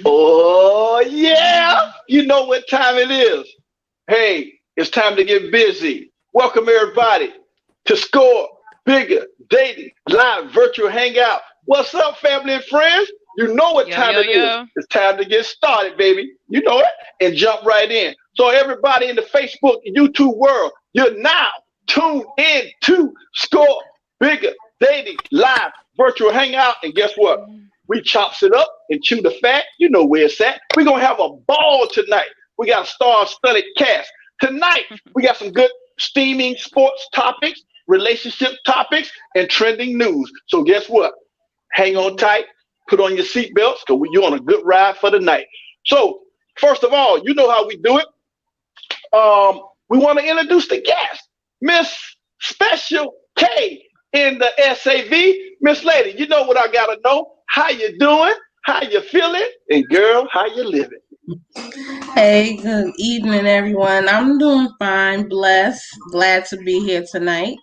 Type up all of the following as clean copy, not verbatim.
Oh, yeah. You know what time it is. Hey, it's time to get busy. Welcome, everybody, to Score Bigger Dating Live Virtual Hangout. What's up, family and friends? You know what time it is. It's time to get started, baby. You know it. And jump right in. So everybody in the Facebook and YouTube world, you're now tuned in to Score Bigger Dating Live Virtual Hangout. And guess what? We chops it up and chew the fat. You know where it's at. We're going to have a ball tonight. We got a star-studded cast. Tonight, we got some good steaming sports topics, relationship topics, and trending news. So guess what? Hang on tight. Put on your seatbelts because you're on a good ride for the night. So first of all, you know how we do it. We want to introduce the guest, Miss Special K in the SAV. Miss Lady, you know what I got to know. How you doing? How you feeling? And girl, how you living? Hey, good evening, everyone. I'm doing fine, blessed. Glad to be here tonight.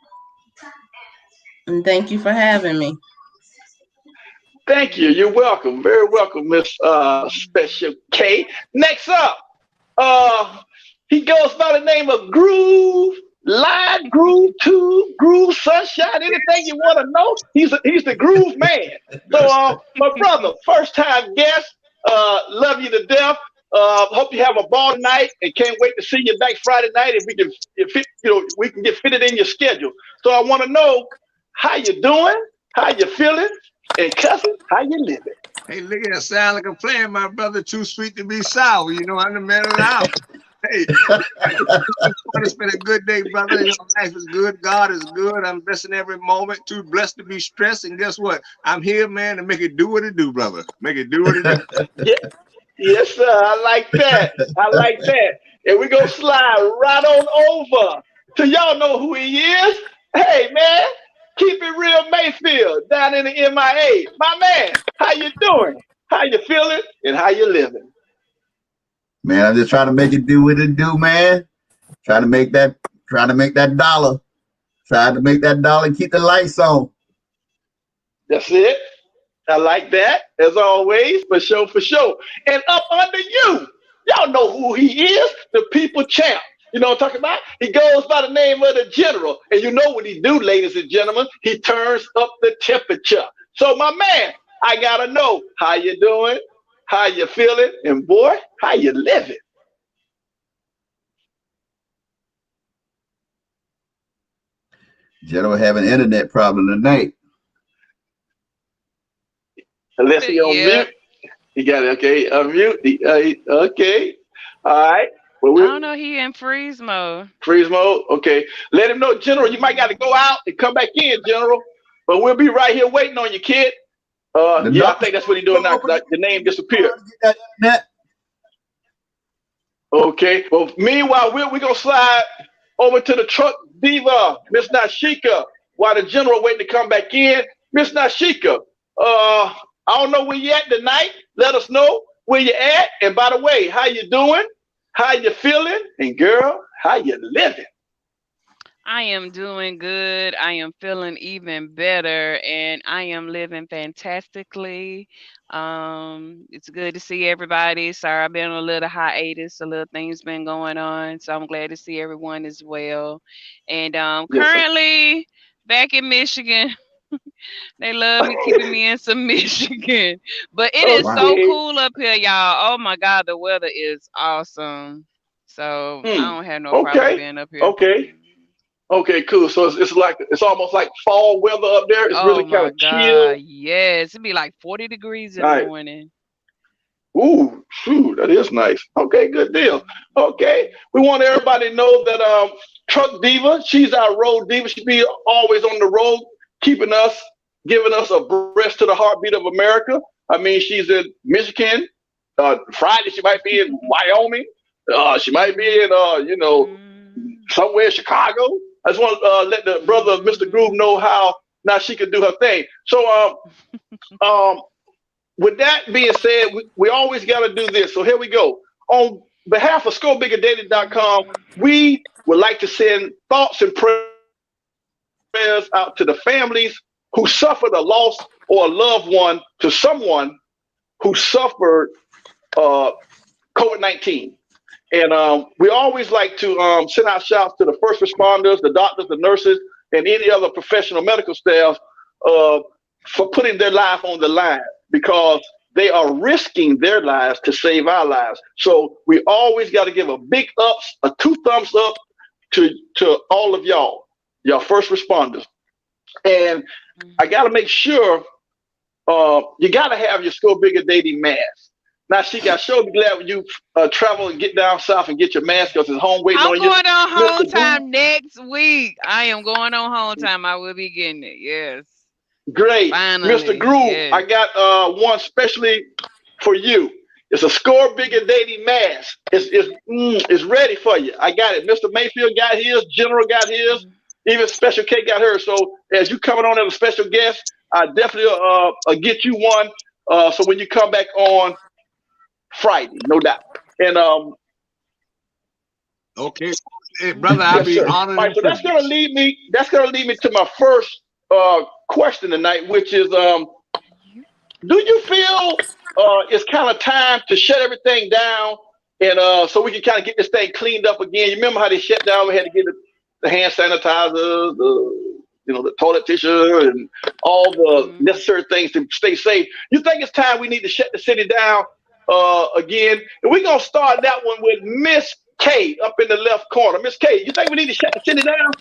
And thank you for having me. Thank you. You're welcome. Very welcome, Miss Special K. Next up, he goes by the name of Groove, Live, Groove, Tube, Groove, Sunshine, anything you want to know. He's the Groove man. So, my brother, first time guest, love you to death. Hope you have a ball tonight and can't wait to see you next Friday night if we can get fitted in your schedule. So I want to know how you doing, how you feeling, and cousin, how you living? Hey, look at that, sound like I'm playing, my brother. Too sweet to be sour. You know, I'm the man of the hour. Hey, it's been a good day, brother. Your life is good. God is good. I'm blessing every moment. Too blessed to be stressed. And guess what? I'm here, man, to make it do what it do, brother. Make it do what it do. Yeah. Yes, sir. I like that. I like that. And we're going to slide right on over to y'all know who he is. Hey, man, keep it real Mayfield down in the MIA. My man, how you doing? How you feeling? And how you living? Man, I'm just trying to make it do what it do, man. Trying to make that dollar. Trying to make that dollar and keep the lights on. That's it. I like that, as always, for sure, for sure. And up under you, y'all know who he is, the people champ. You know what I'm talking about? He goes by the name of the general. And you know what he do, ladies and gentlemen? He turns up the temperature. So, my man, I got to know how you doing, how you feeling, and boy, how you living. General having an internet problem tonight. Unless he on mute. He got it. Okay. Unmute. Okay. All right. Well, I don't know. He in freeze mode. Freeze mode. Okay. Let him know, General. You might got to go out and come back in, General. But we'll be right here waiting on you, kid. Yeah, I think that's what he's doing now. The name disappeared. Okay. Well, meanwhile, we're gonna slide over to the truck diva, Miss Nashika, while the General waiting to come back in. Miss Nashika. I don't know where you at tonight. Let us know where you at. And by the way, how you doing? How you feeling? And girl, how you living? I am doing good. I am feeling even better, and I am living fantastically. It's good to see everybody. Sorry, I've been on a little hiatus. A little things been going on, so I'm glad to see everyone as well. And Yes, sir. currently back in Michigan. They love me keeping me in some Michigan, but it is Wow. so Okay. cool up here, y'all. Oh my God, the weather is awesome. So I Hmm. don't have no problem Okay. being up here. Okay. Okay. Cool. So it's almost like fall weather up there. It's really Oh kind my of chill. God, yes. It'd be like 40 degrees in the Nice. morning. Ooh, shoot, that is nice. Okay, good deal. Okay, Mhm. we want everybody to know that Truck Diva, she's our road diva. She be always on the road, keeping us, giving us a breast to the heartbeat of America. I mean, she's in Michigan. Friday, she might be in Wyoming. She might be in, Mhm. somewhere in Chicago. I just want to let the brother, Mr. Groove, know Mhm. how now she can do her thing. So, with that being said, we always got to do this. So here we go. On behalf of ScoreBiggerDating.com, we would like to send thoughts and prayers out to the families who suffered a loss or a loved one to someone who suffered uh, COVID-19. And we always like to send out shouts to the first responders, the doctors, the nurses, and any other professional medical staff uh, for putting their life on the line because they are risking their lives to save our lives. So we always got to give a big ups, a two thumbs up to all of y'all first responders. And I got to make sure you got to have your Score Bigger Dating mask. Now, I'll sure be glad when you travel and get down south and get your mask because it's home waiting I'm on you. going on home Mr. Groove, time next week. I am going on home time. I will be getting it. Yes. great. Mr. Finally. Groove, I Yes. got one specially for you. It's a Score Bigger Dating mask. It's ready for you. I got it. Mr. Mayfield got his. General got his. Even Special K got hers. So as you coming on as a special guest, I definitely get you one. So when you come back on Friday, no doubt. And Okay. Hey, brother, I'll yes, be sir. honored All right, and so that's gonna privileged. lead me. That's gonna lead me to my first question tonight, which is, do you feel it's kind of time to shut everything down, and so we can kind of get this thing cleaned up again? You remember how they shut down? We had to get the hand sanitizers, the toilet tissue, and all the Mhm. necessary things to stay safe. You think it's time we need to shut the city down again? And we're gonna start that one with Miss K up in the left corner. Miss K, you think we need to shut the city down?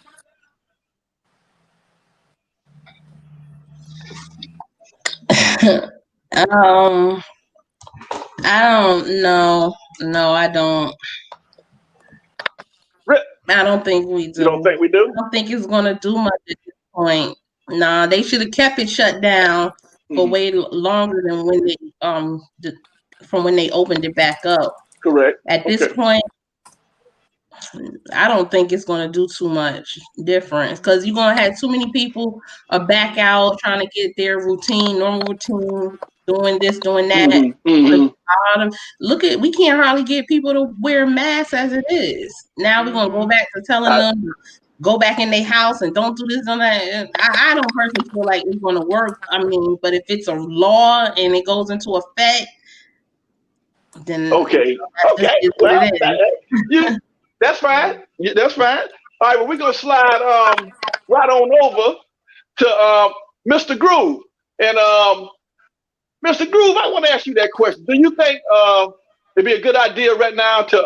um, I don't know. No, I don't. I don't think we You don't do. think we do? I don't think it's gonna do much at this point. Nah, they should have kept it shut down for Hmm. way longer than when they from when they opened it back up. Correct. At this Okay. point, I don't think it's going to do too much difference because you're going to have too many people back out trying to get their routine, normal routine, doing this, doing that. Hmm. Hmm. Look at we can't hardly get people to wear masks as it is. Now we're gonna go Mhm. back to telling them to go back in their house and don't do this and that. And I don't personally feel like it's gonna work. I mean, but if it's a law and it goes into effect, then Okay. that just Okay. is what Well, it is. you that's fine. That's fine. All right. Well, we're gonna slide right on over to Mr. Groove. And Mr. Groove, I want to ask you that question. Do you think it'd be a good idea right now to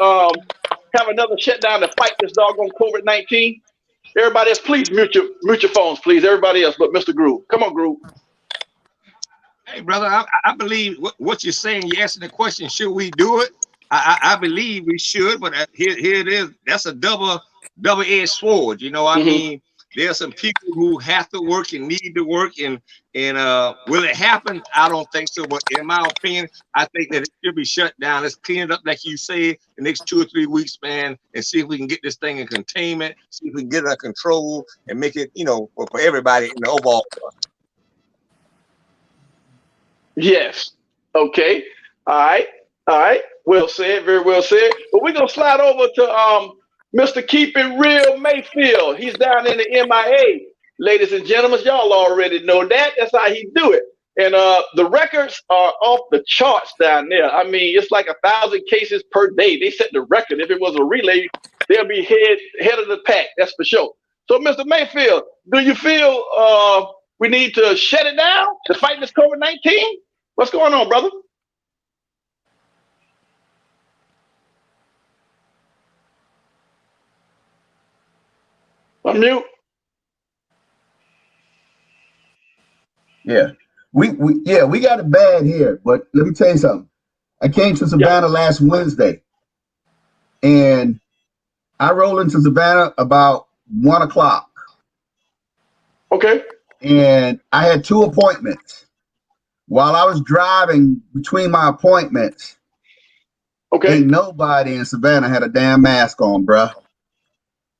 have another shutdown to fight this doggone COVID-19? Everybody else, please mute your phones, please. Everybody else, but Mr. Groove. Come on, Groove. Hey, brother, I believe what you're saying. You're asking the question, should we do it? I believe we should, but here it is. That's a double-edged sword. You know, I Hmm. mean, there are some people who have to work and need to work, and will it happen? I don't think so. But in my opinion, I think that it should be shut down. Let's clean it up, like you say, the next 2 or 3 weeks, man, and see if we can get this thing in containment. See if we can get it under control and make it, for everybody in the overall. Yes. Okay. All right. All right. Well said. Very well said. But we're gonna slide over to Mr. Keep It Real Mayfield. He's down in the MIA. Ladies and gentlemen, y'all already know that. That's how he do it. And the records are off the charts down there. I mean, it's like 1,000 cases per day. They set the record. If it was a relay, they'll be head of the pack. That's for sure. So, Mr. Mayfield, do you feel we need to shut it down to fight this COVID-19? What's going on, brother? Unmute. Yeah. We got it bad here, but let me tell you something. I came to Savannah last Wednesday, and I rolled into Savannah about 1 o'clock. Okay. And I had 2 appointments. While I was driving between my appointments, ain't nobody in Savannah had a damn mask on, bruh.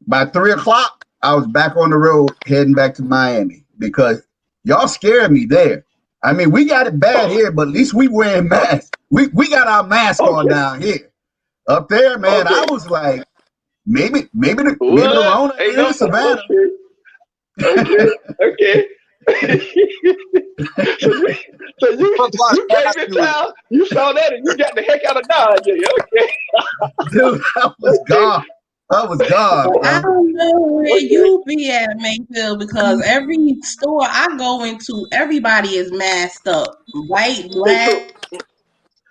By 3 o'clock, I was back on the road heading back to Miami because y'all scared me there. I mean, we got it bad here, but at least we wearing masks. We got our mask on down here. Up there, man, I was like, maybe the Rona in Savannah. Okay. so you came in town, you saw that, and you got the heck out of Dodge. Okay. Dude, I was gone. I was gone. I don't know where you be at, Mayfield, because every store I go into, everybody is masked up. White, black.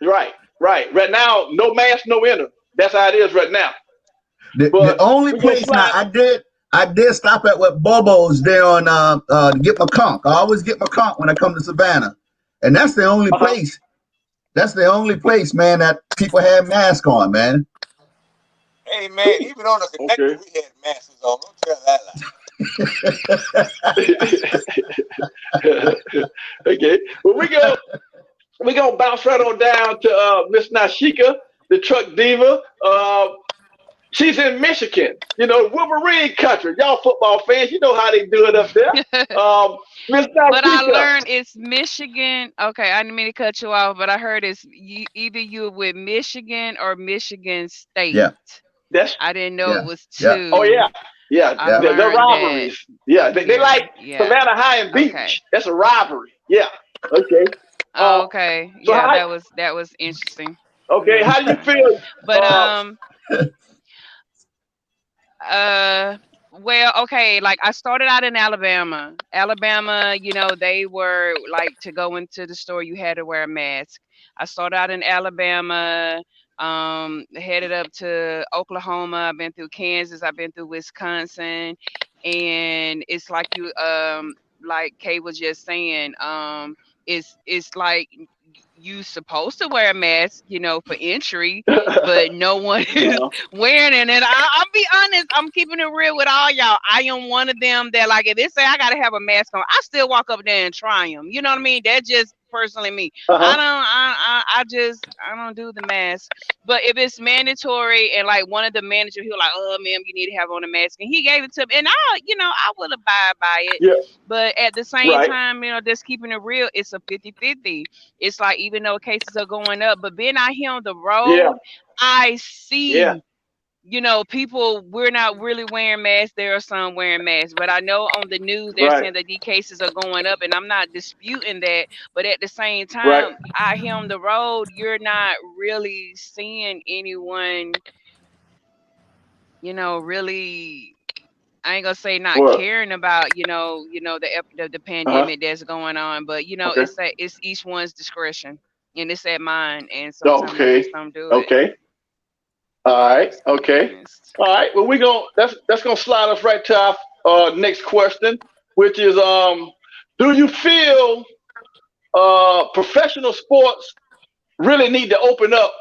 Right. Right now, no mask, no enter. That's how it is right now. The only place now I did stop at what Bobo's there on to get my conch. I always get my conch when I come to Savannah, and that's the only place. That's the only place, man, that people have masks on, man. Hey, man, even on the connector, we had masks on. Don't tell that lie. Okay. Well, we gonna bounce right on down to Miss Nashika, the truck diva. She's in Michigan, Wolverine country. Y'all football fans, you know how they do it up there. Miss Nashika. But I learned it's Michigan. Okay, I didn't mean to cut you off, but I heard it's either you're with Michigan or Michigan State. Yeah. I didn't know it was two. Yeah. Oh, yeah. Yeah, they're rivalries. Yeah, they like Savannah High and Beach. Okay. That's a rivalry. Yeah. Okay. Okay. So that was interesting. Okay. How do you feel? But well, okay, like I started out in Alabama, they were like, to go into the store you had to wear a mask. I started out in Alabama, headed up to Oklahoma. I've been through Kansas, I've been through Wisconsin, and it's like you like Kay was just saying, it's like you supposed to wear a mask, for entry, but no one is wearing it. And I'll be honest, I'm keeping it real with all y'all. I am one of them that, like, if they say I gotta have a mask on, I still walk up there and try them. You know what I mean? That's just personally me. I don't do the mask. But if it's mandatory, and like one of the managers, he was like, "Oh, ma'am, you need to have on a mask," and he gave it to me, and I will abide by it. Yeah. But at the same time, just keeping it real, it's a 50-50. It's like, even though cases are going up, but being out here on the road, I see, people, we're not really wearing masks. There are some wearing masks, but I know on the news they're saying that these cases are going up, and I'm not disputing that. But at the same time, out here on the road, you're not really seeing anyone, really, I ain't gonna say not caring about, the pandemic that's going on, but it's each one's discretion, and it's at mine, and sometimes I just don't do it. Okay. All right. Okay. All right. Well, that's gonna slide us right to our next question, which is, do you feel professional sports really need to open up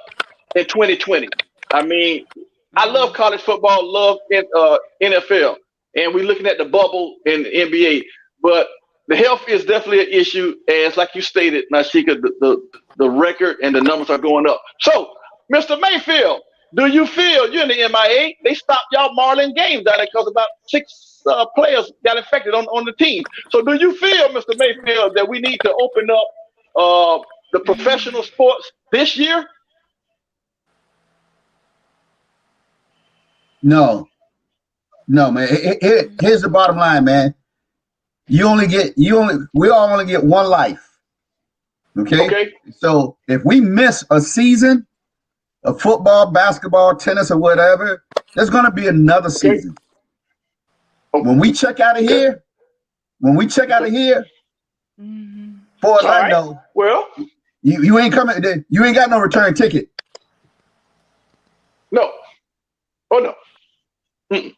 in 2020? I mean, I love college football, love NFL, and we're looking at the bubble in the NBA. But the health is definitely an issue, as like you stated, Nashika, the record and the numbers are going up. So, Mr. Mayfield, do you feel, you're in the MIA, they stopped y'all Marlin games down there because about 6 players got infected on the team. So do you feel, Mr. Mayfield, that we need to open up the professional sports this year? No, man. Here's the bottom line, man. We all only get one life. Okay. So if we miss a season of football, basketball, tennis, or whatever, there's gonna be another season. When we check out of here, far as I know, well, you ain't coming. You ain't got no return ticket. No. Oh no. Mm-mm.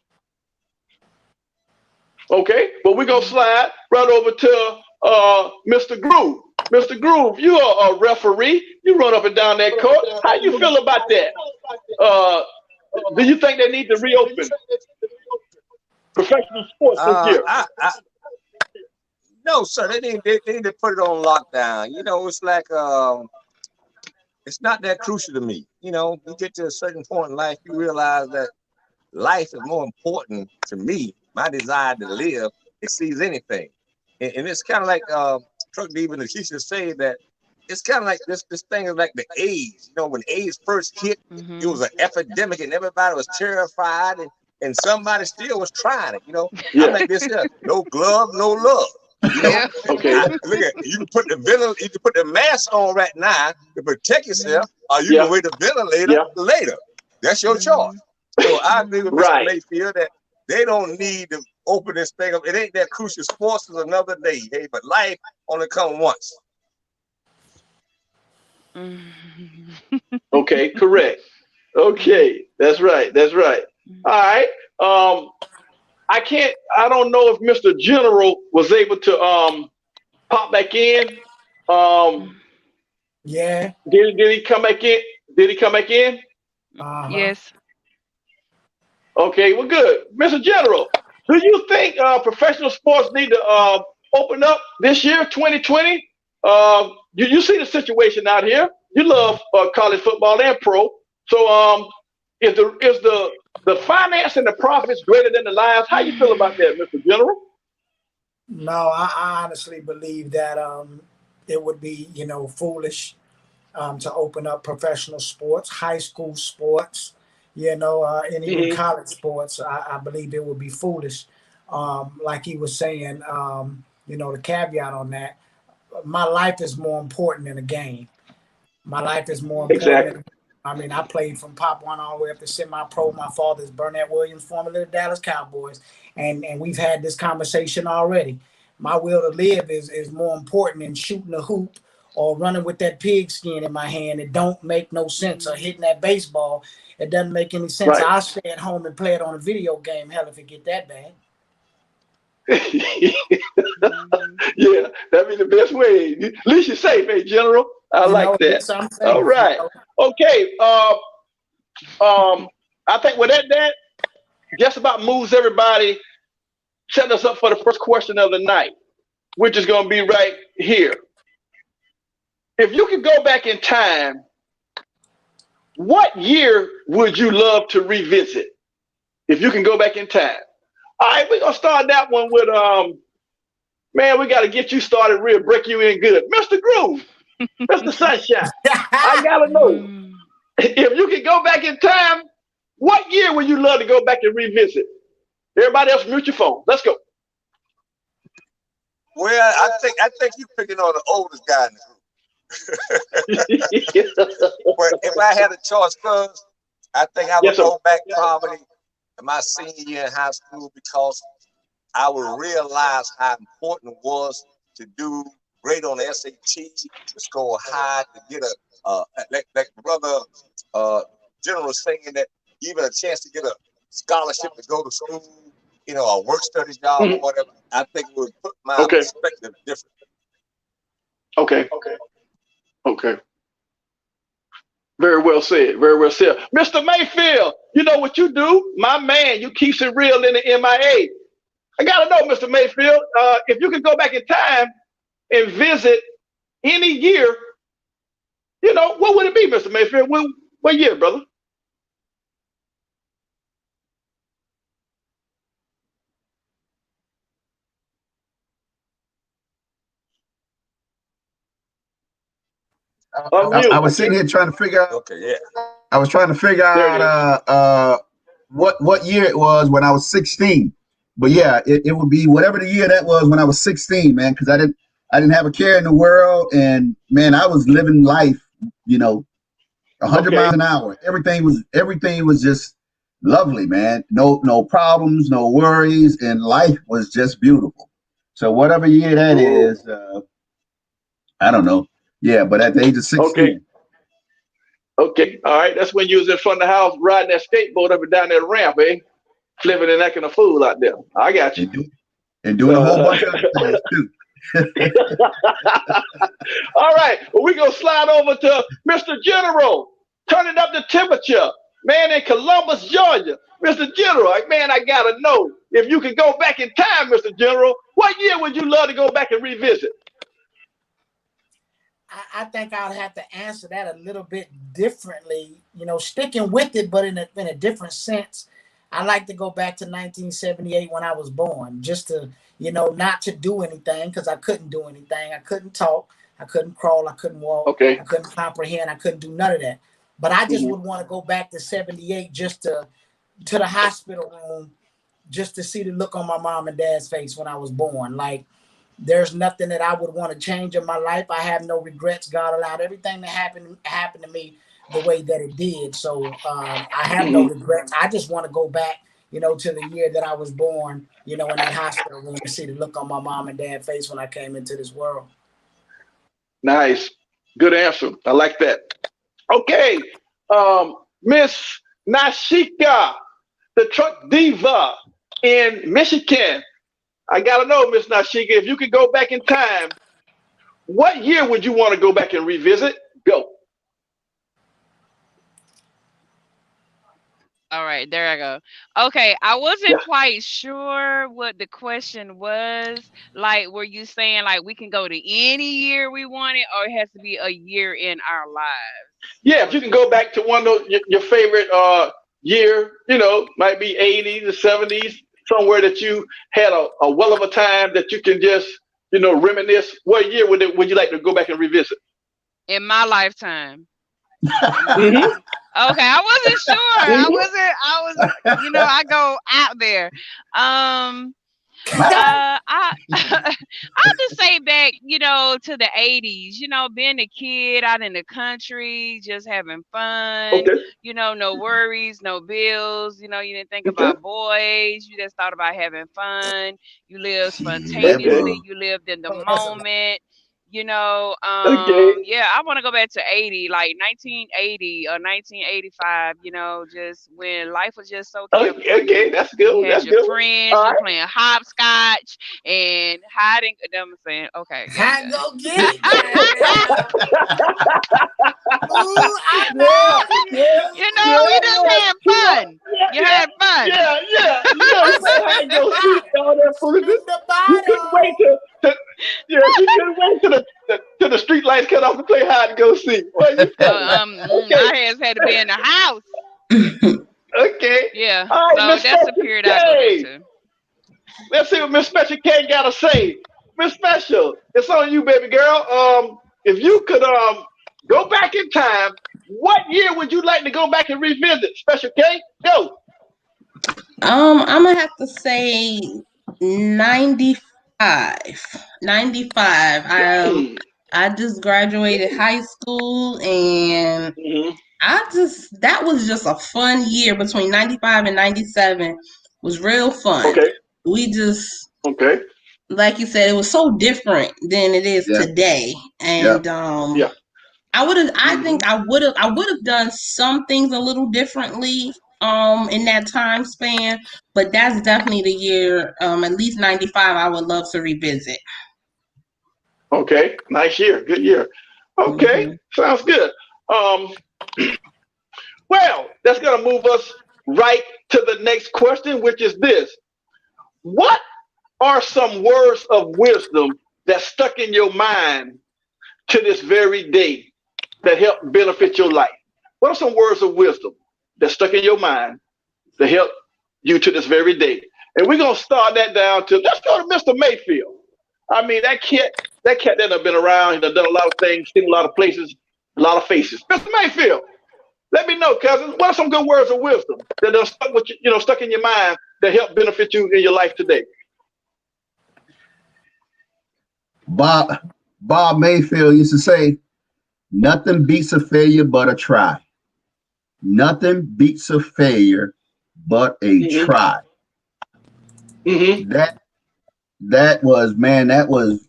Okay, but we're gonna slide right over to Mr. Groove. Mr. Groove, you are a referee. You run up and down that court. How you feel about that? Do you think they need to reopen professional sports this year? No, sir. They need to put it on lockdown. You know, it's like it's not that crucial to me. You know, you get to a certain point in life, you realize that life is more important to me. My desire to live exceeds anything, and it's kind of like Truck Diva and Lakeisha say that it's kind of like this thing is like the AIDS. You know, when AIDS first hit, it was an epidemic, and everybody was terrified, and somebody still was trying it. You know, I'm like this here: no glove, no love. You know, look at you can put the mask on right now to protect yourself, or you can wait the ventilator later. That's your choice. So I agree with Mr. Mayfield that they don't need to open this thing up. It ain't that crucial. Sports is another day, hey, but life only comes once. Okay, correct. Okay, that's right. All right. I don't know if Mr. General was able to pop back in. Yeah. Did he come back in? Yes. Okay, well, good. Mr. General, do you think professional sports need to open up this year, 2020? You see the situation out here. You love college football and pro. So is the finance and the profits greater than the lives? How you feel about that, Mr. General? No, I honestly believe that it would be, foolish to open up professional sports, high school sports, and even college sports. I believe it would be foolish. Like he was saying, the caveat on that, my life is more important than a game. My life is more important. Exactly. I mean, I played from Pop One all the way up to semi-pro. My father's Burnett Williams, formerly the Dallas Cowboys, and we've had this conversation already. My will to live is more important than shooting a hoop or running with that pigskin in my hand. It don't make no sense. Or hitting that baseball, it doesn't make any sense. Right. I'll stay at home and play it on a video game. Hell, if it get that bad. Yeah, that'd be the best way. At least you're safe, hey, General. I like that. All right. Okay. I think with that just about moves everybody, set us up for the first question of the night, which is going to be right here. If you could go back in time, what year would you love to revisit? If you can go back in time. All right, we're going to start that one with, man, we got to get you started real, break you in good. Mr. Groove, Mr. Sunshine, I got to know, if you could go back in time, what year would you love to go back and revisit? Everybody else mute your phone. Let's go. Well, I think you're picking on the oldest guy in the group. But if I had a choice, cuz I think I would go back probably in my senior year in high school, because I would realize how important it was to do great on the SAT, to score high, to get like brother General saying that even a chance to get a scholarship to go to school, a work study job or whatever. I think it would put my perspective different. Okay. Very well said. Mr. Mayfield, you know what you do? My man, you keeps it real in the MIA. I got to know, Mr. Mayfield, if you could go back in time and visit any year, what would it be, Mr. Mayfield? What year, brother? I was sitting here trying to figure out. Okay, yeah. I was trying to figure out what year it was when I was 16. But yeah, it would be whatever the year that was when I was 16, man, because I didn't have a care in the world, and man, I was living life, 100 miles an hour. Everything was just lovely, man. No problems, no worries, and life was just beautiful. So whatever year that is, I don't know. Yeah, but at the age of 16. Okay. All right. That's when you was in front of the house riding that skateboard up and down that ramp, eh? Flipping and acting a fool out there. I got you. And doing a whole bunch of other things too. All right. Well, we're going to slide over to Mr. General. Turning up the temperature. Man, in Columbus, Georgia. Mr. General, man, I got to know, if you could go back in time, Mr. General, what year would you love to go back and revisit? I think I'd have to answer that a little bit differently, sticking with it, but in a different sense. I like to go back to 1978 when I was born, just to, not to do anything, because I couldn't do anything. I couldn't talk. I couldn't crawl. I couldn't walk. I couldn't comprehend. I couldn't do none of that. But I just would want to go back to 78 just to the hospital room, just to see the look on my mom and dad's face when I was born. Like, there's nothing that I would want to change in my life. I have no regrets. God allowed everything that happened to me the way that it did. So I have no regrets. I just want to go back, to the year that I was born, in that hospital room, to see the look on my mom and dad's face when I came into this world. Nice. Good answer. I like that. Okay. Miss Nashika, the truck diva in Michigan. I got to know, Miss Nashika, if you could go back in time, what year would you want to go back and revisit? Go. All right, there I go. Okay, I wasn't quite sure what the question was. Like, were you saying like we can go to any year we want it, or it has to be a year in our lives? Yeah, if you can go back to one of your favorite year, might be 80s, the 70s, somewhere that you had a well of a time that you can just, reminisce. What year would you like to go back and revisit? In my lifetime. Okay, I wasn't sure. I was, I go out there. I'll just say back, to the 80s, being a kid out in the country, just having fun, no worries, no bills, you didn't think about boys, you just thought about having fun, you lived spontaneously, you lived in the moment. I want to go back to 80, like 1980 or 1985, just when life was just so carefree. Okay, that's good. You had your friends, you playing hopscotch and hiding. I'm saying, okay. I go get it. You just had fun. You had fun. Yeah. You couldn't wait till the street lights cut off to play hide and go seek. I had to be in the house. Okay. Yeah. All right, so that's a period I go to. Let's see what Miss Special K got to say. Miss Special, it's on you, baby girl. If you could go back in time, what year would you like to go back and revisit? Special K, go. I'm gonna have to say 95. 95. I just graduated high school, and that was just a fun year. Between 95 and 97 was real fun. Okay. We just like you said, it was so different than it is today. And I think I would have done some things a little differently in that time span, but that's definitely the year, at least 95, I would love to revisit. Okay, nice year, good year. Okay, sounds good. Well, that's gonna move us right to the next question, which is this: what are some words of wisdom that stuck in your mind to this very day that help benefit your life? What are some words of wisdom that stuck in your mind that help you to this very day? And we're gonna start that down to, let's go to Mr. Mayfield. I mean, that cat that have been around, he's done a lot of things, seen a lot of places, a lot of faces. Mr. Mayfield, Let me know, cousin. What are some good words of wisdom that are stuck with you, stuck in your mind that help benefit you in your life today? Bob Mayfield used to say, "Nothing beats a failure but a try. Nothing beats a failure but a try." Mm-hmm. That was, man, that was,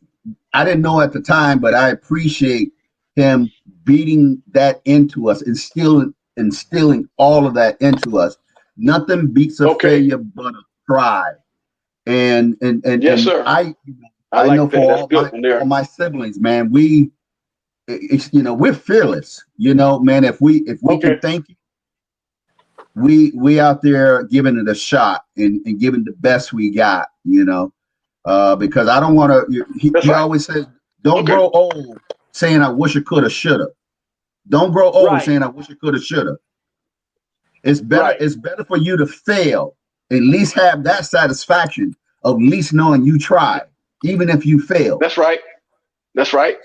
I didn't know at the time, but I appreciate him beating that into us, instilling all of that into us. Nothing beats a failure but a try. And Yes, sir. I like know that. for That's good one there. all my siblings, man, we're fearless. Man, if we can think, we out there giving it a shot and giving the best we got. Because I don't want to. He always says, "Don't grow old saying I wish I coulda, shoulda." Don't grow old saying I wish I coulda, shoulda. It's better. Right. It's better for you to fail. At least have that satisfaction of at least knowing you tried, even if you fail. That's right. That's right.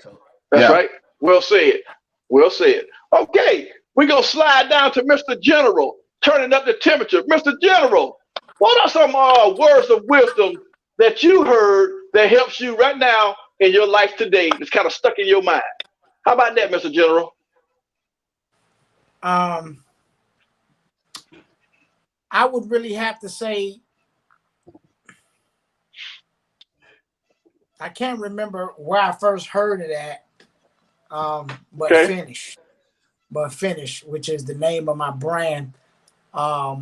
That's right. Well said. Well said. Okay, we're gonna slide down to Mr. General, turning up the temperature. Mr. General, what are some words of wisdom that you heard that helps you right now in your life today? That's kind of stuck in your mind. How about that, Mr. General? I would really have to say, I can't remember where I first heard it at, but Finish, which is the name of my brand. I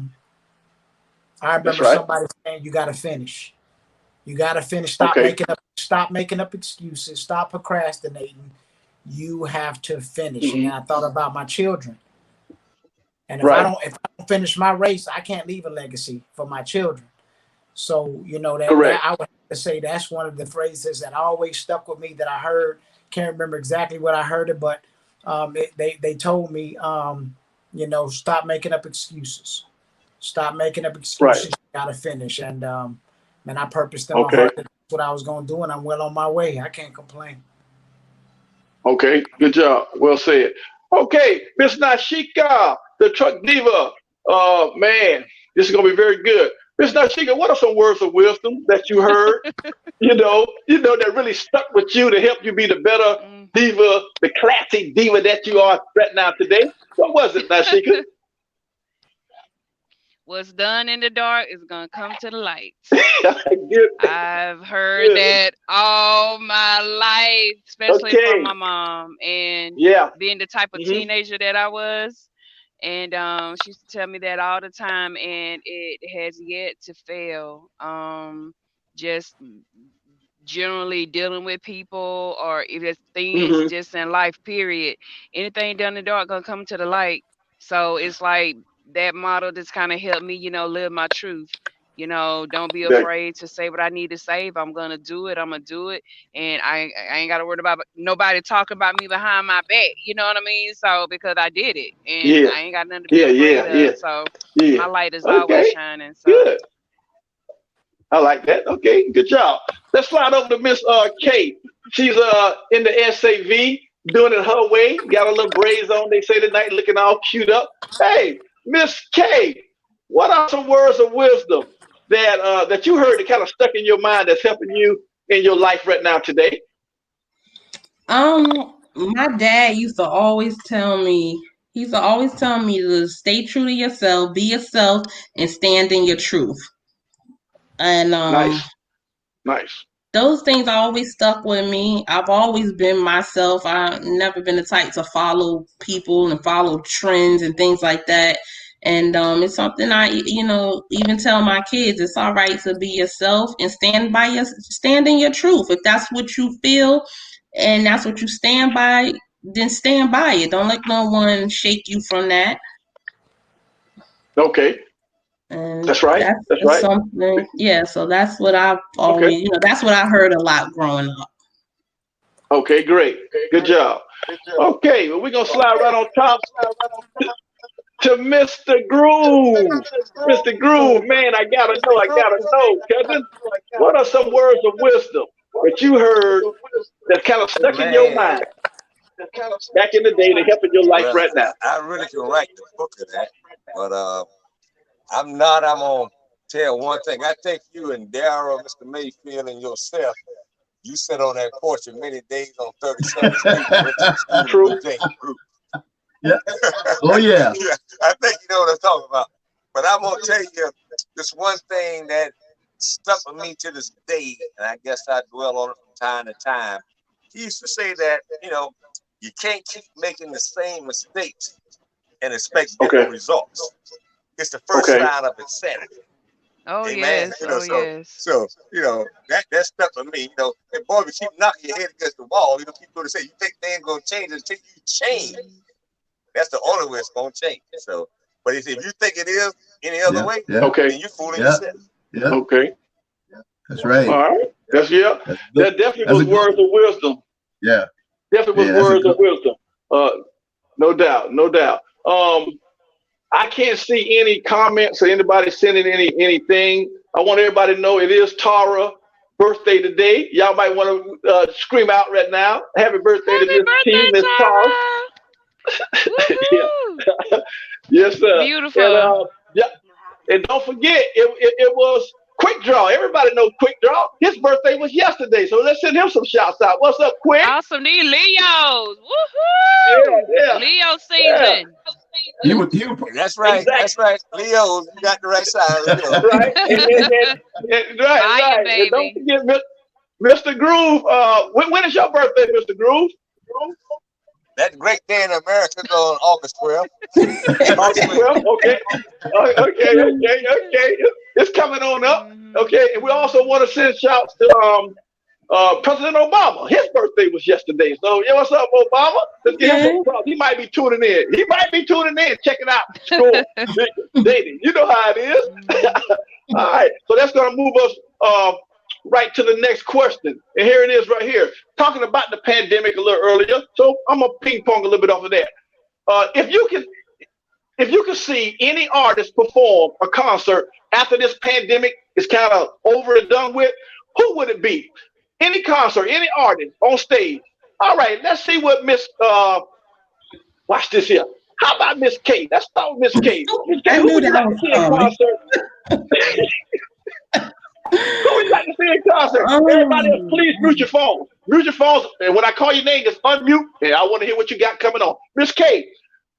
remember somebody saying, "You got to finish. You got to finish. Stop making up excuses. Stop procrastinating. You have to finish." And I thought about my children. And if I don't finish my race, I can't leave a legacy for my children. So, that I would have to say that's one of the phrases that always stuck with me that I heard. Can't remember exactly what I heard it, but they told me, stop making up excuses. Stop making up excuses. You gotta finish. And man, I purposed in my heart that that's what I was gonna do, and I'm well on my way. I can't complain. Okay, good job. Well said. Okay, Miss Nashika, the truck diva. Man, this is gonna be very good. Miss Nashika, what are some words of wisdom that you heard? That really stuck with you to help you be the better diva, the classic diva that you are right now today? What was it, Nashika? What's done in the dark is gonna come to the light. Good. I've heard that all my life, especially from my mom, and being the type of teenager that I was. And she used to tell me that all the time, and it has yet to fail. Just generally dealing with people, or if it's things just in life, period. Anything done in the dark gonna come to the light. So it's like that model that's kind of helped me, live my truth. Don't be afraid to say what I need to say. If I'm gonna do it, I'm gonna do it, and I ain't gotta worry about nobody talking about me behind my back. You know what I mean? So because I did it, and I ain't got nothing to be afraid of. So my light is always shining. So good. I like that. Okay, good job. Let's slide over to Miss Kate. She's in the SAV, doing it her way. Got a little braids on, they say tonight, looking all cute up. Hey, Miss Kate, what are some words of wisdom that you heard that kind of stuck in your mind that's helping you in your life right now today? My dad used to always tell me to stay true to yourself, be yourself, and stand in your truth. And nice. Those things always stuck with me. I've always been myself. I've never been the type to follow people and follow trends and things like that. And it's something I, even tell my kids, it's all right to be yourself and stand in your truth. If that's what you feel and that's what you stand by, then stand by it. Don't let no one shake you from that. Okay. And that's right. That's right. Something, yeah. So that's what I've always, that's what I heard a lot growing up. Okay, great. Good job. Okay, well, we're going to slide right on top to Mr. Groove. Mr. Groove, man, I gotta know, cousin. What are some words of wisdom that you heard that kind of stuck in your mind? back in the day to help in your life right now? I really can write the book of that, but I'm not. I'm gonna tell one thing. I think you and Darryl, Mr. Mayfield, and yourself, you sit on that porch for many days on 37th Street and went to the school True. group. Yeah. Oh yeah. Yeah, I think you know what I'm talking about. But I'm gonna tell you this one thing that stuck with me to this day, and I guess I dwell on it from time to time. He used to say that, you know, you can't keep making the same mistakes and expect different results. It's the first sign of insanity. Oh, Amen. yes. You know, Yes. so you know that stuck with me. You know, and boy, if you keep knocking your head against the wall, you know, people to say you think things gonna change until you change. That's the only way it's gonna change. So, but if you think it is any other way, then you're fooling yourself. Yeah. Okay. That's right. All right. That definitely was words of wisdom. Yeah. Definitely was words of wisdom. No doubt. No doubt. I can't see any comments or anybody sending anything. I want everybody to know it is Tara's birthday today. Y'all might want to scream out right now. Happy birthday to Miss T, Miss Tara. Yeah. Yes, sir. Beautiful. And, and don't forget, it was Quick Draw. Everybody knows Quick Draw. His birthday was yesterday, so let's send him some shouts out. What's up, Quick? Awesome. These Leos. Woohoo! Yeah. Leo season. You That's right. Exactly. That's right. Leo, you got the right side. Right. Right. Baby. And don't forget Mr. Groove. When is your birthday, Mr. Groove? That great day in America is on August 12th. August 12th, okay. It's coming on up. Okay, and we also want to send shouts to President Obama. His birthday was yesterday. So, yeah, what's up, Obama? Let's get him some props. He might be tuning in. Checking out Score Dating. You know how it is. All right, so that's going to move us right to the next question. And here it is right here. Talking about the pandemic a little earlier. So I'm going to ping pong a little bit off of that. If you can see any artist perform a concert after this pandemic is kind of over and done with, who would it be? Any concert, any artist on stage. All right, let's see what Miss watch this here. How about Miss K? Let's start with Miss K. Miss K, who would you like to see in concert? Who would you like to see in concert? Everybody else, please mute your phones. Mute your phones, and when I call your name, just unmute, and I want to hear what you got coming on. Miss K,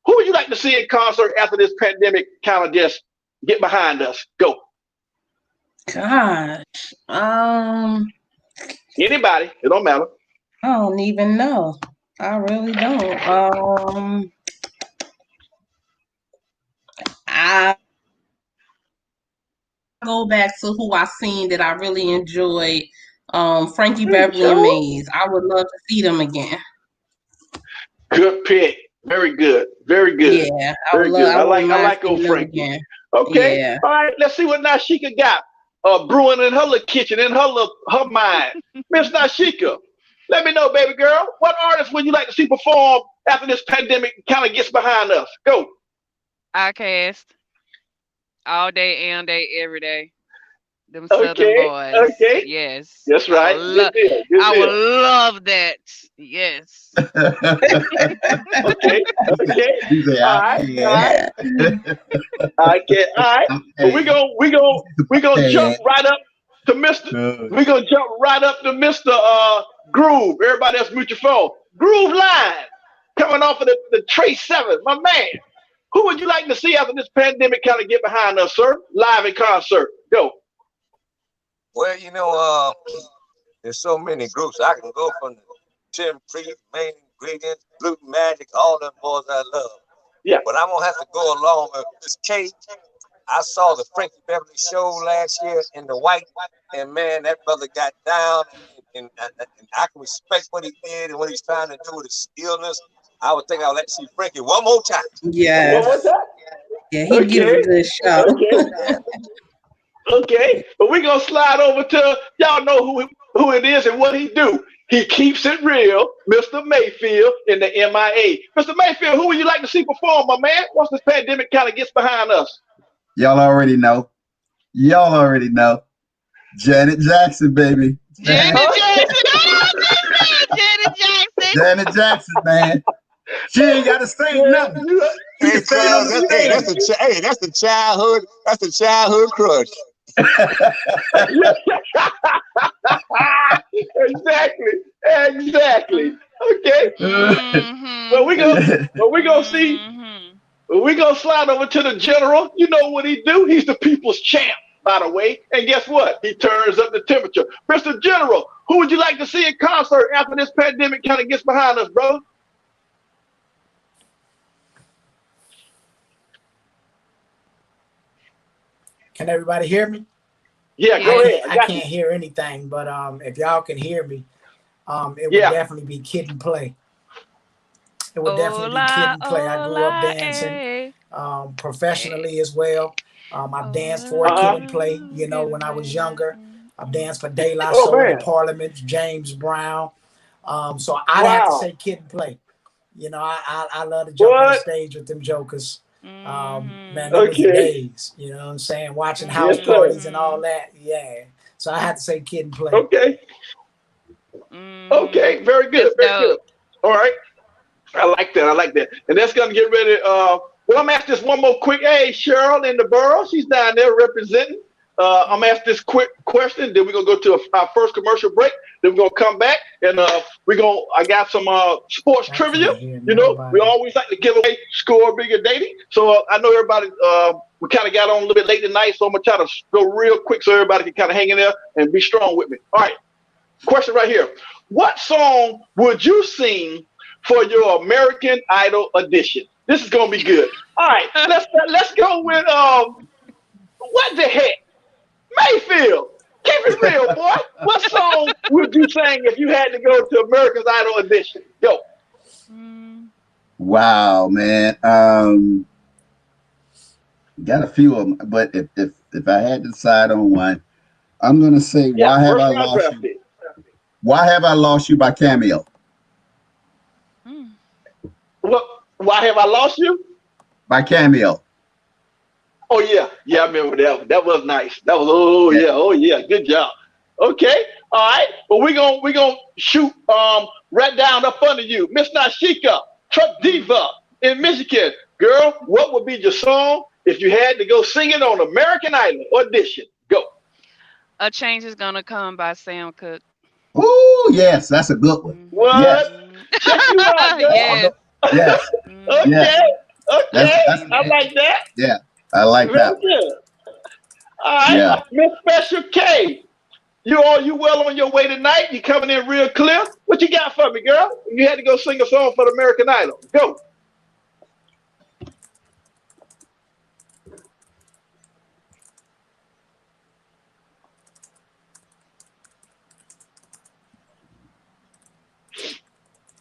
who would you like to see in concert after this pandemic kind of just get behind us? Go. Gosh. Anybody. It don't matter. I don't even know. I really don't. I go back to who I seen that I really enjoyed. Frankie Beverly and Maze. I would love to see them again. Good pick. Very good. Very good. Yeah, very good. I like old Frankie. Again. Okay. Yeah. All right. Let's see what Nashika got. Brewing in her little kitchen, in her mind. Miss Nashika, let me know, baby girl. What artist would you like to see perform after this pandemic kind of gets behind us? Go. Outcast. All day, and day, every day. Them Southern boys. Okay. Yes. That's right. I would love that. Yes. Okay. All right. But we gonna jump right up to Mr. We're gonna jump right up to Mr. Groove. Everybody else mute your phone. Groove Line coming off of the Trace 7, my man. Who would you like to see after this pandemic kind of get behind us, sir? Live in concert. Go. Well, you know, there's so many groups. I can go from the Tim Priest, Main Ingredients, Blue Magic, all them boys I love. Yeah. But I'm gonna have to go along with Miss Kate. I saw the Frankie Beverly show last year in the white, and man, that brother got down, and I can respect what he did and what he's trying to do with his illness. I would think I would like to see Frankie one more time. Yeah. One more time? Yeah, he gives a good show. Okay, but we're going to slide over to, y'all know who it is and what he do. He keeps it real, Mr. Mayfield in the MIA. Mr. Mayfield, who would you like to see perform, my man, once this pandemic kind of gets behind us? Y'all already know. Janet Jackson, baby. Janet Jackson. Janet Jackson. Janet Jackson, man. She ain't got to say nothing. Hey, Charles, that's the childhood crush. Exactly. Okay. Well, we gonna see. We're going to slide over to the general. You know what he do? He's the people's champ, by the way. And guess what? He turns up the temperature. Mr. General, who would you like to see in concert after this pandemic kind of gets behind us, brother? Can everybody hear me? Yeah, go ahead. I can't hear anything, but if y'all can hear me, it would definitely be Kid and Play. It would definitely be Kid and Play. I grew up dancing professionally as well. I've danced for Kid and Play, you know, when I was younger. I've danced for De La Soul, the Parliament, James Brown. So I'd have to say Kid and Play. You know, I love to jump on the stage with them jokers. Man, those was the days, you know what I'm saying? Watching house parties and all that. Yeah. So I had to say Kid and Play. Okay. Okay, very good. Very good. All right. I like that. And that's going to get ready. Well, I'm going to ask this one more quick. Hey, Cheryl in the borough. She's down there representing. I'm going to ask this quick question. Then we're going to go to our first commercial break. Then we're going to come back. And I got some sports trivia. You know, we always like to give away Score Bigger Dating. So I know everybody, we kind of got on a little bit late tonight. So I'm going to try to go real quick so everybody can kind of hang in there and be strong with me. All right. Question right here. What song would you sing for your American Idol audition? This is gonna be good. All right, let's go with what the heck? Mayfield. Keep it real, boy. What song would you sing if you had to go to American Idol audition? Go. Wow, man. Got a few of them, but if I had to decide on one, I'm gonna say Why Have I Lost You? Why Have I Lost You by Cameo. What? Why Have I Lost You? By Cameo. Oh yeah, I remember that. That was nice. That was oh yeah, good job. Okay, all right. Well, we gonna shoot right down up under you, Miss Nashika, Truck Diva in Michigan. Girl, what would be your song if you had to go sing it on American Idol audition? Go. A Change Is Gonna Come by Sam Cooke. Oh yes, that's a good one. What? Yes. Check you out, girl. Yes. Yes. Okay. Yes. Okay. I like that. Yeah, I like that. Good. All right. Yeah. Miss Special K. You well on your way tonight? You coming in real clear? What you got for me, girl? You had to go sing a song for the American Idol. Go.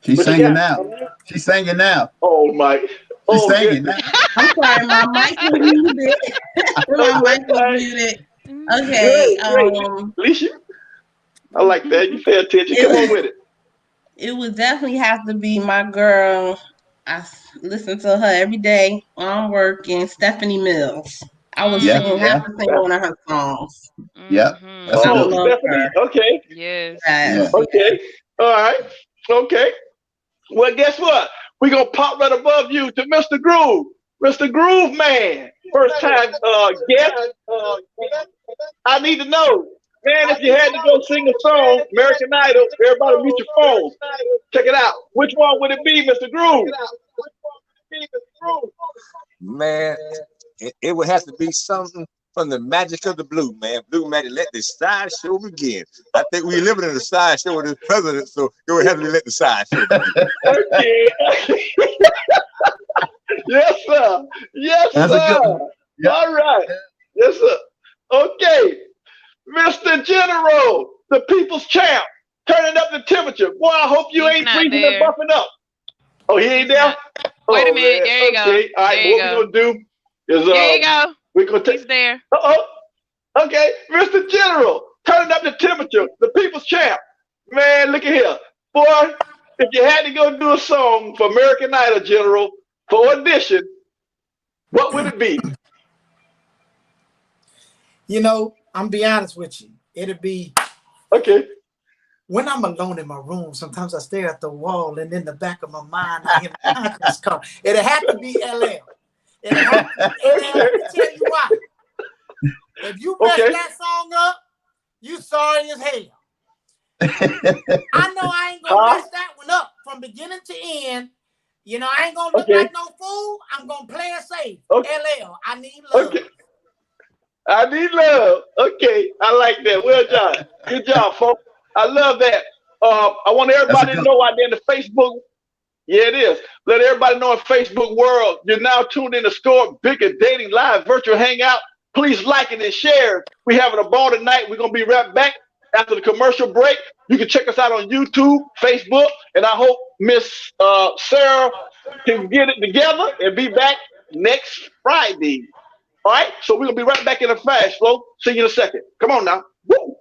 She's singing now. She's singing now. Oh my. She's singing now. I'm sorry, my mic was muted. My mic was muted. Okay. Alicia, I like that. You pay attention. Come on with it. It would definitely have to be my girl. I listen to her every day while I'm working. Stephanie Mills. I was have to sing one of her songs. Yeah. Stephanie. Okay. Yes. Okay. All right. Okay. Well, guess what? We're going to pop right above you to Mr. Groove. Mr. Groove, man. First time guest. I need to know, man, if you had to go sing a song, American Idol, everybody mute your phones. Check it out. Which one would it be, Mr. Groove? Man, it would have to be something from the magic of the blue, man. Blue magic, let the sideshow begin. I think we're living in a sideshow with this president, so it would have to let the sideshow begin. Okay. Yes, sir. Yes, sir. Yep. All right. Yes, sir. Okay. Mr. General, the people's champ, turning up the temperature. Boy, I hope you ain't freezing and buffing up. Oh, he ain't there? Wait a minute. There you go. All right. What we're going to do is... there you go. We're going to take... He's there. Okay. Mr. General, turning up the temperature, the people's champ. Man, look at here. Boy, if you had to go do a song for American Idol, General, for audition, what would it be? You know, I'm be honest with you. It'd be okay. when I'm alone in my room, sometimes I stare at the wall, and in the back of my mind, I hear my conscience come. It'll have to be LL. And let me tell you why. If you mess that song up, you sorry as hell. I know I ain't gonna mess that one up from beginning to end. You know, I ain't gonna look like no fool. I'm gonna play it safe. LL, I need love. I need love. Okay, I like that. Well done. Good job, folks. I love that. I want everybody to know out there in the Facebook. Yeah, it is. Let everybody know in Facebook world, you're now tuned in to Score Bigger Dating Live Virtual Hangout. Please like it and share. We're having a ball tonight. We're going to be right back after the commercial break. You can check us out on YouTube, Facebook, and I hope Miss Sarah can get it together and be back next Friday. All right? So we're going to be right back in a flash, folks. See you in a second. Come on now. Woo!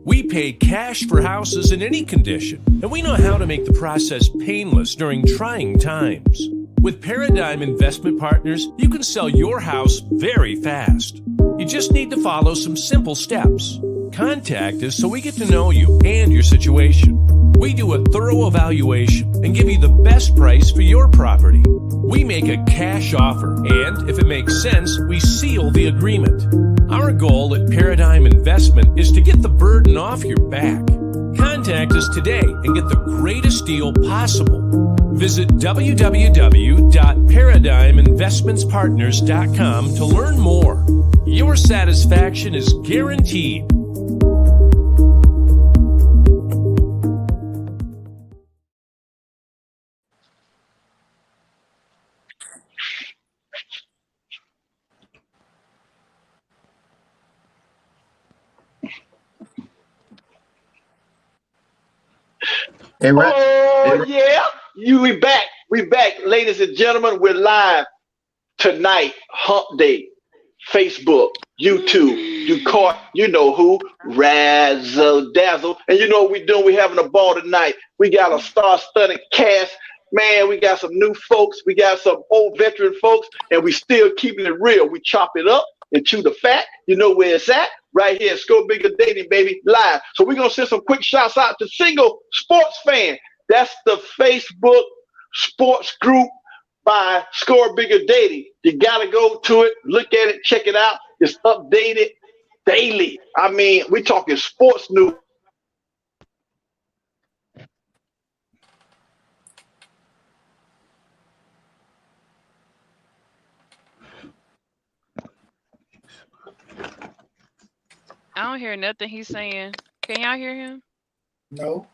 We pay cash for houses in any condition, and we know how to make the process painless during trying times. With Paradigm Investment Partners, you can sell your house very fast. You just need to follow some simple steps. Contact us so we get to know you and your situation. We do a thorough evaluation and give you the best price for your property. We make a cash offer, and if it makes sense, we seal the agreement. Our goal at Paradigm Investment is to get the burden off your back. Contact us today and get the greatest deal possible. Visit www.paradigminvestmentspartners.com to learn more. Your satisfaction is guaranteed. Yeah, we back. We back, ladies and gentlemen. We're live tonight, Hump Day, Facebook, YouTube. You caught, you know who, Razzle Dazzle. And you know what we're doing? We're having a ball tonight. We got a star-studded cast. Man, we got some new folks. We got some old veteran folks, and we still keeping it real. We chop it up and chew the fat. You know where it's at. Right here, Score Bigger Dating, baby, live. So we're going to send some quick shouts out to Single Sports Fan. That's the Facebook sports group by Score Bigger Dating. You got to go to it, look at it, check it out. It's updated daily. I mean, we're talking sports news. I don't hear nothing he's saying. Can y'all hear him? No.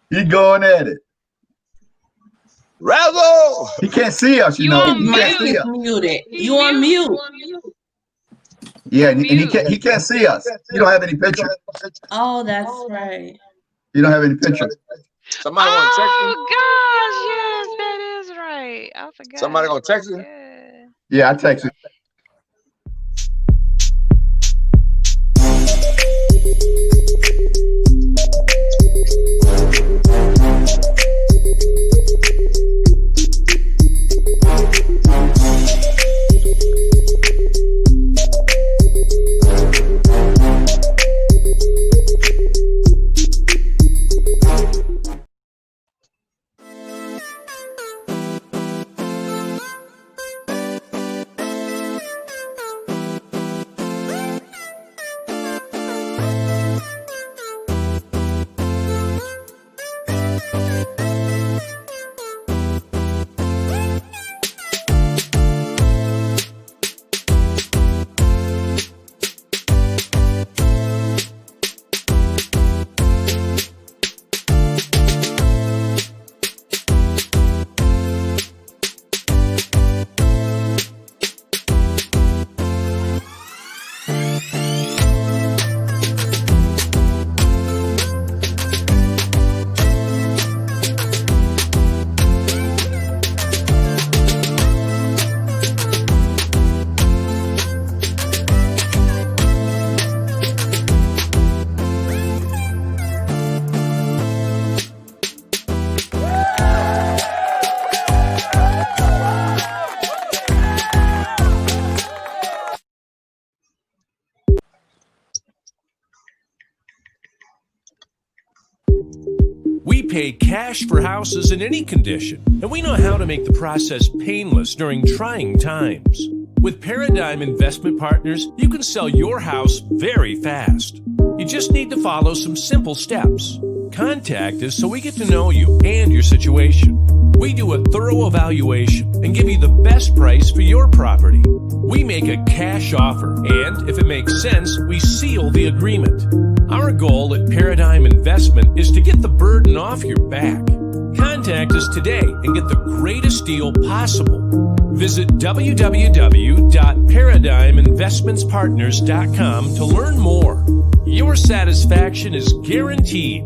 He going at it. Razzle! He can't see us, you know. He can't see us. Muted. You on mute. Yeah, and he can't see us. You don't have any picture. Oh, that's right. You don't have any picture. Somebody want to text me? Oh gosh, yes, that is right. I forgot. Somebody gonna text me? Yeah, I text it. pay cash for houses in any condition, and we know how to make the process painless during trying times. With Paradigm Investment Partners, you can sell your house very fast. You just need to follow some simple steps. Contact us so we get to know you and your situation. We do a thorough evaluation and give you the best price for your property. We make a cash offer, and if it makes sense, we seal the agreement. Our goal at Paradigm Investment is to get the burden off your back. Contact us today and get the greatest deal possible. Visit www.paradigminvestmentspartners.com to learn more. Your satisfaction is guaranteed.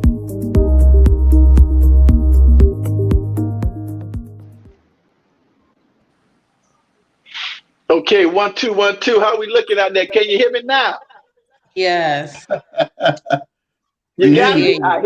Okay, 1 2 1 2. How are we looking out there? Can you hear me now? Yes. You got me? Yeah.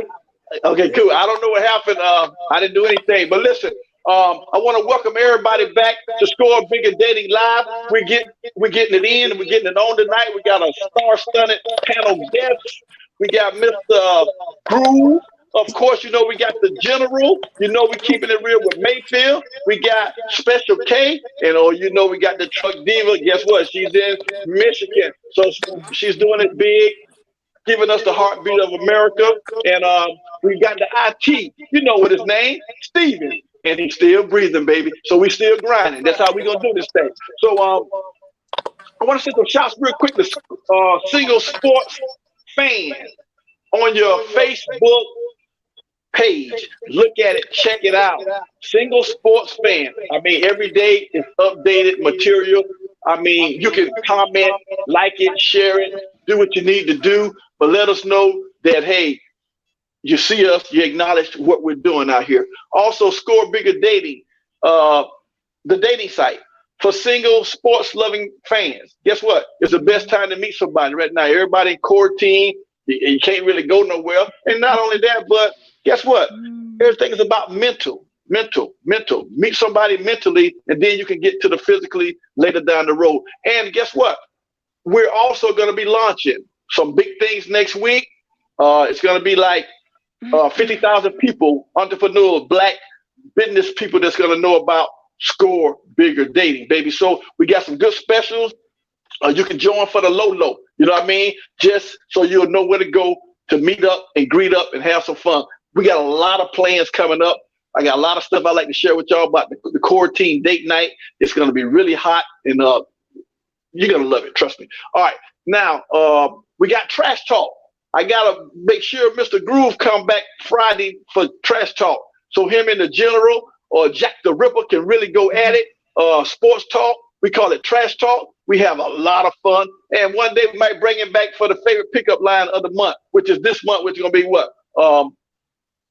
Okay, cool. I don't know what happened. I didn't do anything. But listen, I want to welcome everybody back to Score Bigger Dating Live. We're getting it in and we're getting it on tonight. We got a star-studded panel guest. We got Mr. Groove. Of course, you know, we got the General. You know, we're keeping it real with Mayfield. We got Special K. And, you know, we got the Truck Diva. Guess what? She's in Michigan. So she's doing it big, giving us the heartbeat of America. And we got the IT. You know what his name? Steven. And he's still breathing, baby. So we still grinding. That's how we're going to do this thing. So I want to send some shots real quick to single sports fans on your Facebook page. Look at it, check it out. Single sports fan. I mean, every day is updated material. I mean, you can comment, like it, share it, do what you need to do, but let us know that, hey, you see us, you acknowledge what we're doing out here. Also, Score Bigger Dating, the dating site for single sports loving fans. Guess what? It's the best time to meet somebody right now. Everybody in quarantine, you can't really go nowhere. And not only that, but guess what? Everything is about mental. Meet somebody mentally, and then you can get to the physically later down the road. And guess what? We're also going to be launching some big things next week. It's going to be like 50,000 people, entrepreneurs, Black business people that's going to know about Score Bigger Dating, baby. So we got some good specials. You can join for the low. You know what I mean? Just so you'll know where to go to meet up and greet up and have some fun. We got a lot of plans coming up. I got a lot of stuff I'd like to share with y'all about the quarantine date night. It's going to be really hot, and you're going to love it. Trust me. All right. Now, we got Trash Talk. I got to make sure Mr. Groove come back Friday for Trash Talk. So him and the General or Jack the Ripper can really go at it. Sports Talk. We call it Trash Talk. We have a lot of fun. And one day we might bring him back for the favorite pickup line of the month, which is this month, which is going to be what?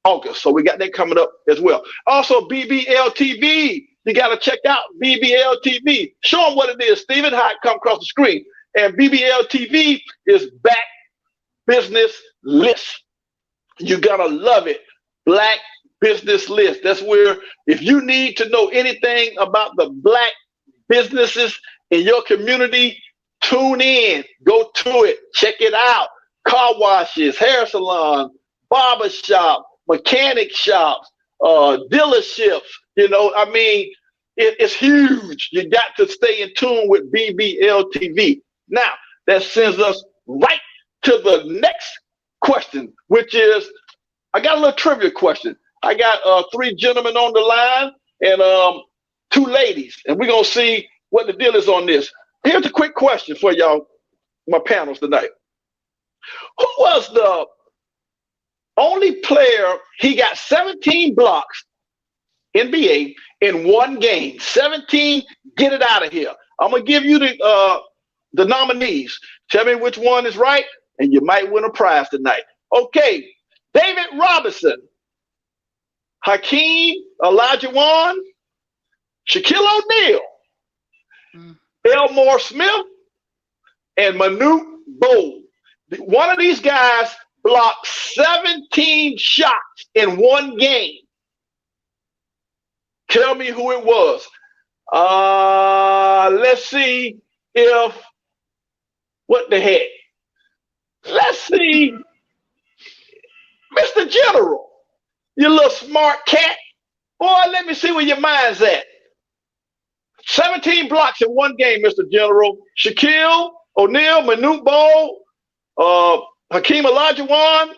August. So we got that coming up as well. Also, BBL TV. You got to check out BBL TV. Show them what it is, Stephen, how it come across the screen. And BBL TV is Black Business List. You got to love it. Black Business List. That's where if you need to know anything about the Black businesses in your community, tune in, go to it, check it out. Car washes, hair salons, barber shop, mechanic shops, dealerships. You know, I mean, it's huge. You got to stay in tune with BBL TV. Now, that sends us right to the next question, which is, I got a little trivia question. I got 3 gentlemen on the line and 2 ladies, and we're going to see what the deal is on this. Here's a quick question for y'all, my panels tonight. Who was the only player, he got 17 blocks, NBA, in one game? 17, get it out of here. I'm going to give you the nominees. Tell me which one is right, and you might win a prize tonight. Okay, David Robinson, Hakeem Olajuwon, Shaquille O'Neal, Elmore Smith, and Manute Bol. One of these guys blocked 17 shots in one game. Tell me who it was. Let's see if, what the heck? Let's see, Mr. General. You little smart cat. Boy, let me see where your mind's at. 17 blocks in one game, Mr. General. Shaquille O'Neal, Manute Bol, Hakeem Olajuwon,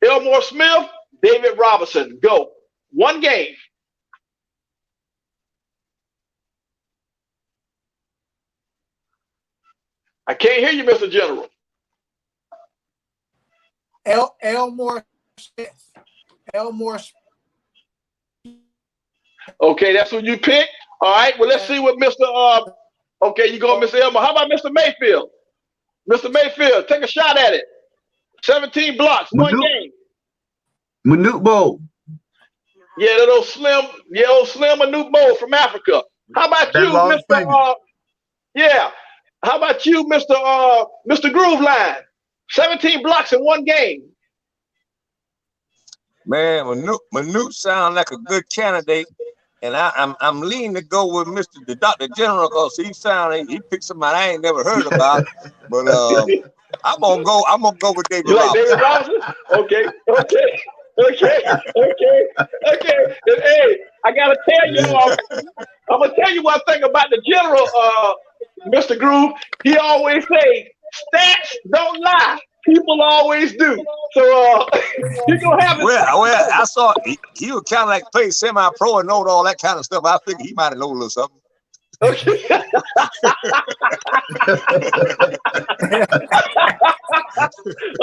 Elmore Smith, David Robinson. Go. One game. I can't hear you, Mr. General. Elmore Smith. Elmore Smith. Okay, that's what you pick. All right. Well, let's see what Mr. Okay, you go, Mr. Elmore. How about Mr. Mayfield? Mr. Mayfield, take a shot at it. 17 blocks, one game. Manute Bol. Yeah, that old slim Manute Bol from Africa. How about you, Mr. Yeah. How about you, Mr. Groove Line? 17 blocks in one game. Man, Manute sounds like a good candidate, and I'm leaning to go with the Dr. General because he picked somebody I ain't never heard about. But I'm gonna go with David Robinson. David Robinson? Okay. And, hey, I gotta tell y'all, I'm gonna tell you one thing about the General, Mr. Groove. He always say, stats don't lie. People always do. So you're gonna have it. Well, I saw he was kind of like play semi-pro and know all that kind of stuff. I figured he might have known a little something. Okay.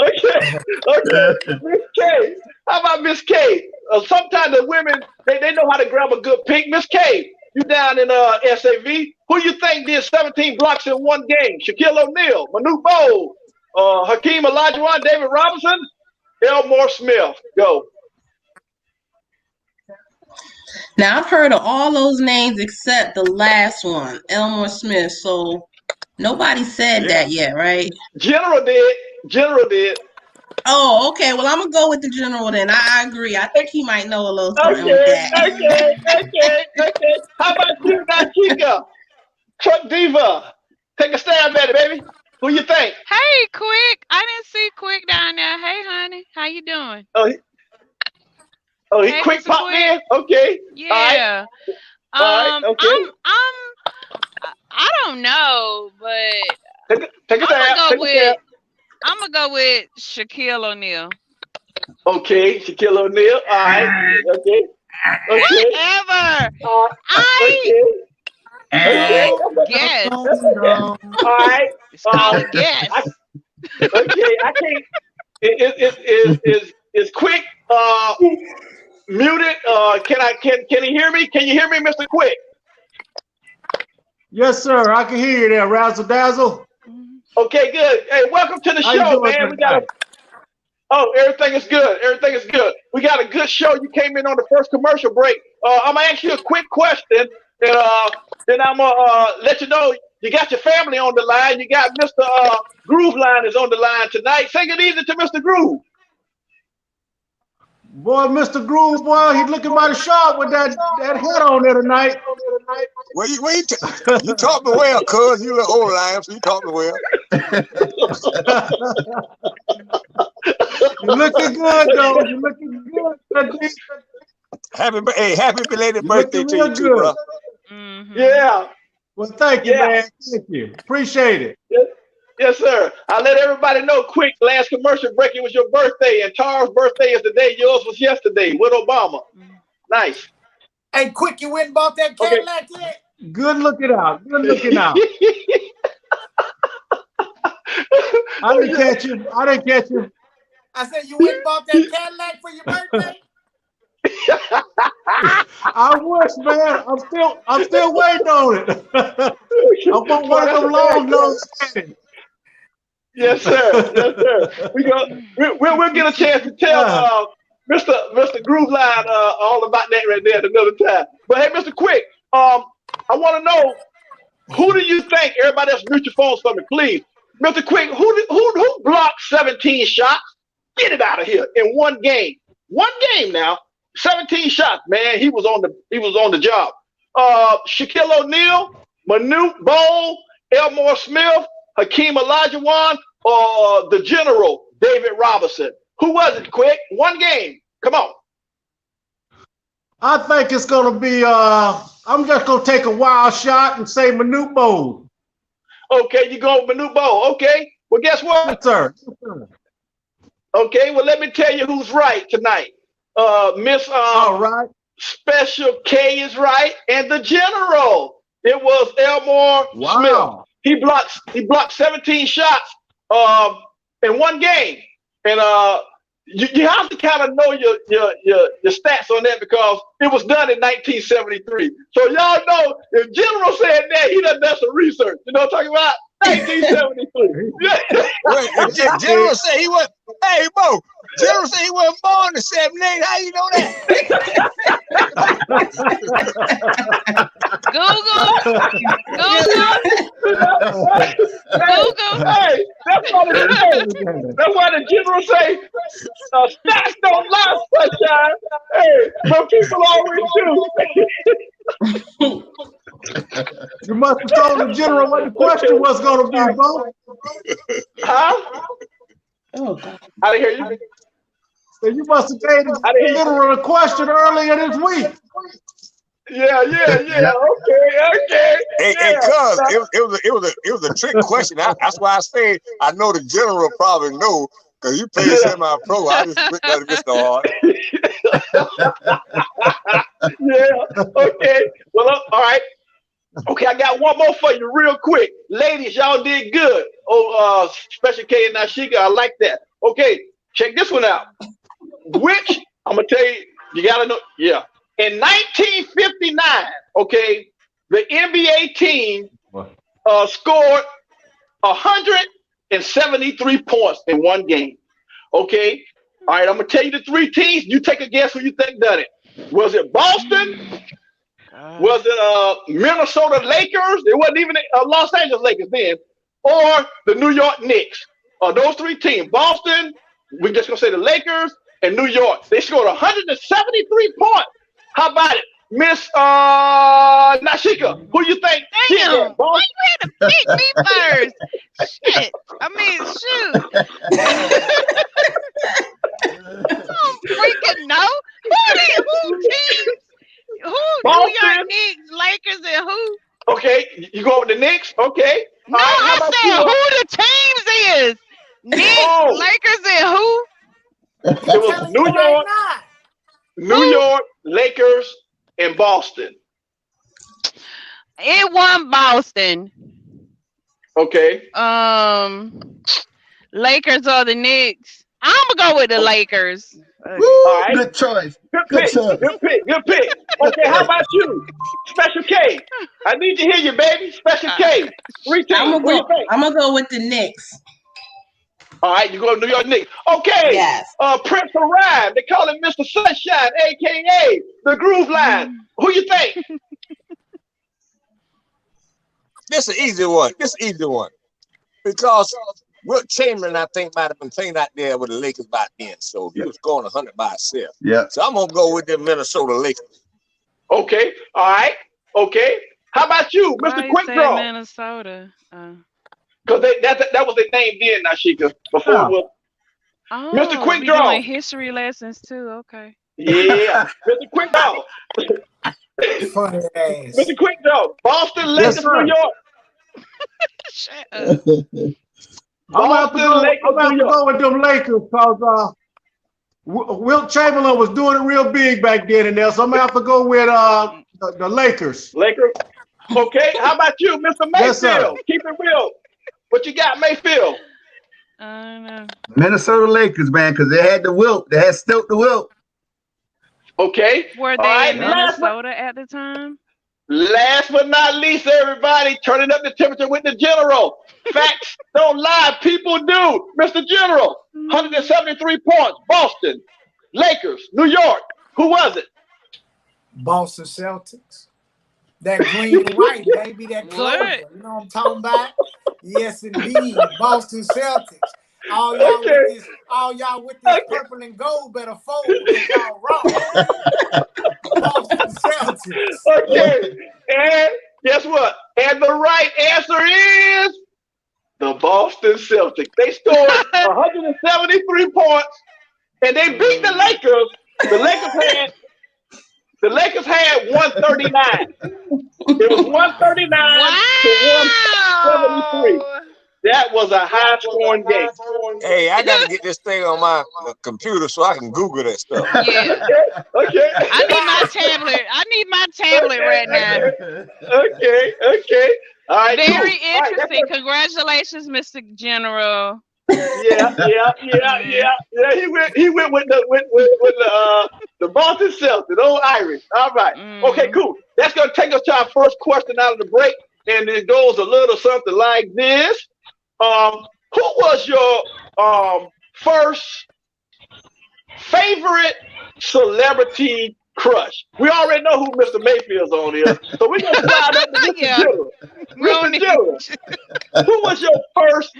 Okay. Miss K. How about Miss K? Sometimes the women they know how to grab a good pick. Miss K, you down in SAV? Who you think did 17 blocks in one game? Shaquille O'Neal, Manute Bol, Hakeem Olajuwon, David Robinson, Elmore Smith. Go. Now I've heard of all those names except the last one, Elmore Smith. So nobody said that yet, right? General did. Oh, okay. Well, I'm gonna go with the General then. I agree. I think he might know a little something with that. Okay. How about you, Chica? Truck Diva. Take a stab at it, baby. Who you think? Hey, Quick. I didn't see Quick down there. Hey, honey. How you doing? Oh, he quick popped in? Okay. Yeah. All right. Okay. I don't know, but take a stab. I'm gonna go with Shaquille O'Neal. Okay, Shaquille O'Neal. All right. Okay. Whatever. Guess. All right. It's called a guess. I can't. Is Quick muted? Can he hear me? Can you hear me, Mr. Quick? Yes, sir. I can hear you there, Razzle Dazzle. Okay, good. Hey, welcome to the show, man. Everything is good. Everything is good. We got a good show. You came in on the first commercial break. I'm gonna ask you a quick question, and then I'm gonna let you know you got your family on the line. You got Mr. Groove Line is on the line tonight. Say good evening to Mr. Groove. Boy, Mr. Groove, boy, he's looking mighty sharp with that hat on there tonight. Well, you talk me well, cuz you look older than I am, so you talk me well. You're looking good, though. You're looking good. Happy belated birthday to you, too, bro. Mm-hmm. Yeah. Well, thank you, man. Thank you. Appreciate it. Yes, sir. I let everybody know quick. Last commercial break, it was your birthday, and Tara's birthday is today. Yours was yesterday with Obama. Nice. Hey, Quick, you went and bought that Cadillac yet? Good looking out. Good looking out. I didn't catch you. I said you went and bought that Cadillac for your birthday? I wish, man. I'm still waiting on it. I'm on one of them long nose. Yes, sir. Yes, sir. We'll get a chance to tell Mr. Groove Line all about that right there at another time. But hey, Mr. Quick, I want to know, who do you think? Everybody else, mute your phones for me, please. Mr. Quick, who blocked 17 shots? Get it out of here in one game. One game now. 17 shots, man. He was on the job. Shaquille O'Neal, Manute Bol, Elmore Smith, Hakeem Olajuwon, or the General, David Robinson. Who was it, Quick? One game. Come on. I think it's gonna be. I'm just gonna take a wild shot and say Manute Bol. Okay, you go with Manute Bol. Okay. Well, guess what? Yes, sir. Yes, sir. Okay. Well, let me tell you who's right tonight. Miss All right. Special K is right, and the general. It was Elmore Smith. He blocked 17 shots in one game, and you have to kind of know your stats on that because it was done in 1973. So y'all know if General said that, he done some research. You know what I'm talking about? 1973. Wait, General said he was. Hey, Bo. General said he wasn't born in 78. How you know that? Google. Hey, that's why the general say stats don't lie, sunshine. Hey, but people always do. You must have told the general what the question was going to be, Bo. Huh? Oh, God. I didn't hear you. So you must have gave the general a question earlier this week. Yeah. Okay. Hey, cuz it was a trick question. That's why I say I know the general probably know because you play semi-pro. I just put that against the hard. Yeah. Okay. Well, all right. Okay, I got one more for you real quick. Ladies, y'all did good. Oh, Special K and Nashika, I like that. Okay, check this one out. Which, I'm going to tell you, you got to know. Yeah. In 1959, okay, the NBA team scored 173 points in one game. Okay? All right, I'm going to tell you the three teams. You take a guess who you think done it. Was it Boston? Was it Minnesota Lakers? It wasn't even Los Angeles Lakers then. Or the New York Knicks. Those three teams. Boston, we're just going to say the Lakers, and New York. They scored 173 points. How about it? Miss Nashika, who you think? Damn, why you had to pick me first? Shit. I mean, shoot. I don't freaking know. Who teams? Who? Boston. New York Knicks, Lakers, and who? Okay, you go with the Knicks? Okay. No, I said who the teams is. Knicks, Lakers, and who? It was New York, Lakers, and Boston. It won Boston. Okay. Lakers or the Knicks? I'm gonna go with the Lakers. Woo, all right. Good choice. Good pick. Okay, how about you? Special K. I need to hear you, baby. Special K. Three teams. I'm gonna go with the Knicks. All right, you go to New York Knicks. Okay. Yes. Prince of Rhyme. They call him Mr. Sunshine, a.k.a. the Groove Line. Who you think? This is an easy one. Because Wilt Chamberlain, I think, might have been playing out there with the Lakers by then. So he was scoring 100 by himself. Yeah. So I'm going to go with the Minnesota Lakers. Okay. All right. Okay. How about you, Mr. Quick Draw? Minnesota. Because that was their name then, Nashika. Before it was Mr. Quick Draw. Doing history lessons too. Okay. Yeah, Mr. Quick Draw. Funny ass. Mr. Quick Draw. Boston, Lakers, New York. Shut up. I'm going to go with them Lakers because Wilt Chamberlain was doing it real big back then in there. So I'm going to have to go with the Lakers. Lakers. Okay. How about you, Mr. Mayfield? Yes, sir. Keep it real. What you got, Mayfield? No. Minnesota Lakers, man, because they had the Wilt. They had Stilt the Wilt. Okay. Were they in Minnesota at the time? Last but not least, everybody, turning up the temperature with the general. Facts don't lie. People do. Mr. General, 173 points. Boston, Lakers, New York. Who was it? Boston Celtics. That green and white, baby, that color. You know what I'm talking about? Yes, indeed. Boston Celtics. All y'all with this purple and gold better fold because y'all wrong. Boston Celtics. Okay. And guess what? And the right answer is the Boston Celtics. They scored 173 points and they beat the Lakers. The Lakers had The Lakers had 139. It was 139 to 173. That was a high scoring game. Hey, I got to get this thing on my computer so I can Google that stuff. Yeah. Okay. I need my tablet. I need my tablet right now. Okay. All right. Very cool. interesting. Right, congratulations, Mr. General. Yeah. He went with the Boston Celtics, old Irish. All right. Okay, cool. That's gonna take us to our first question out of the break, and it goes a little something like this. Who was your first favorite celebrity crush? We already know who Mr. Mayfield's on here, so we're gonna slide up to Mr. General. Mr. General, who was your first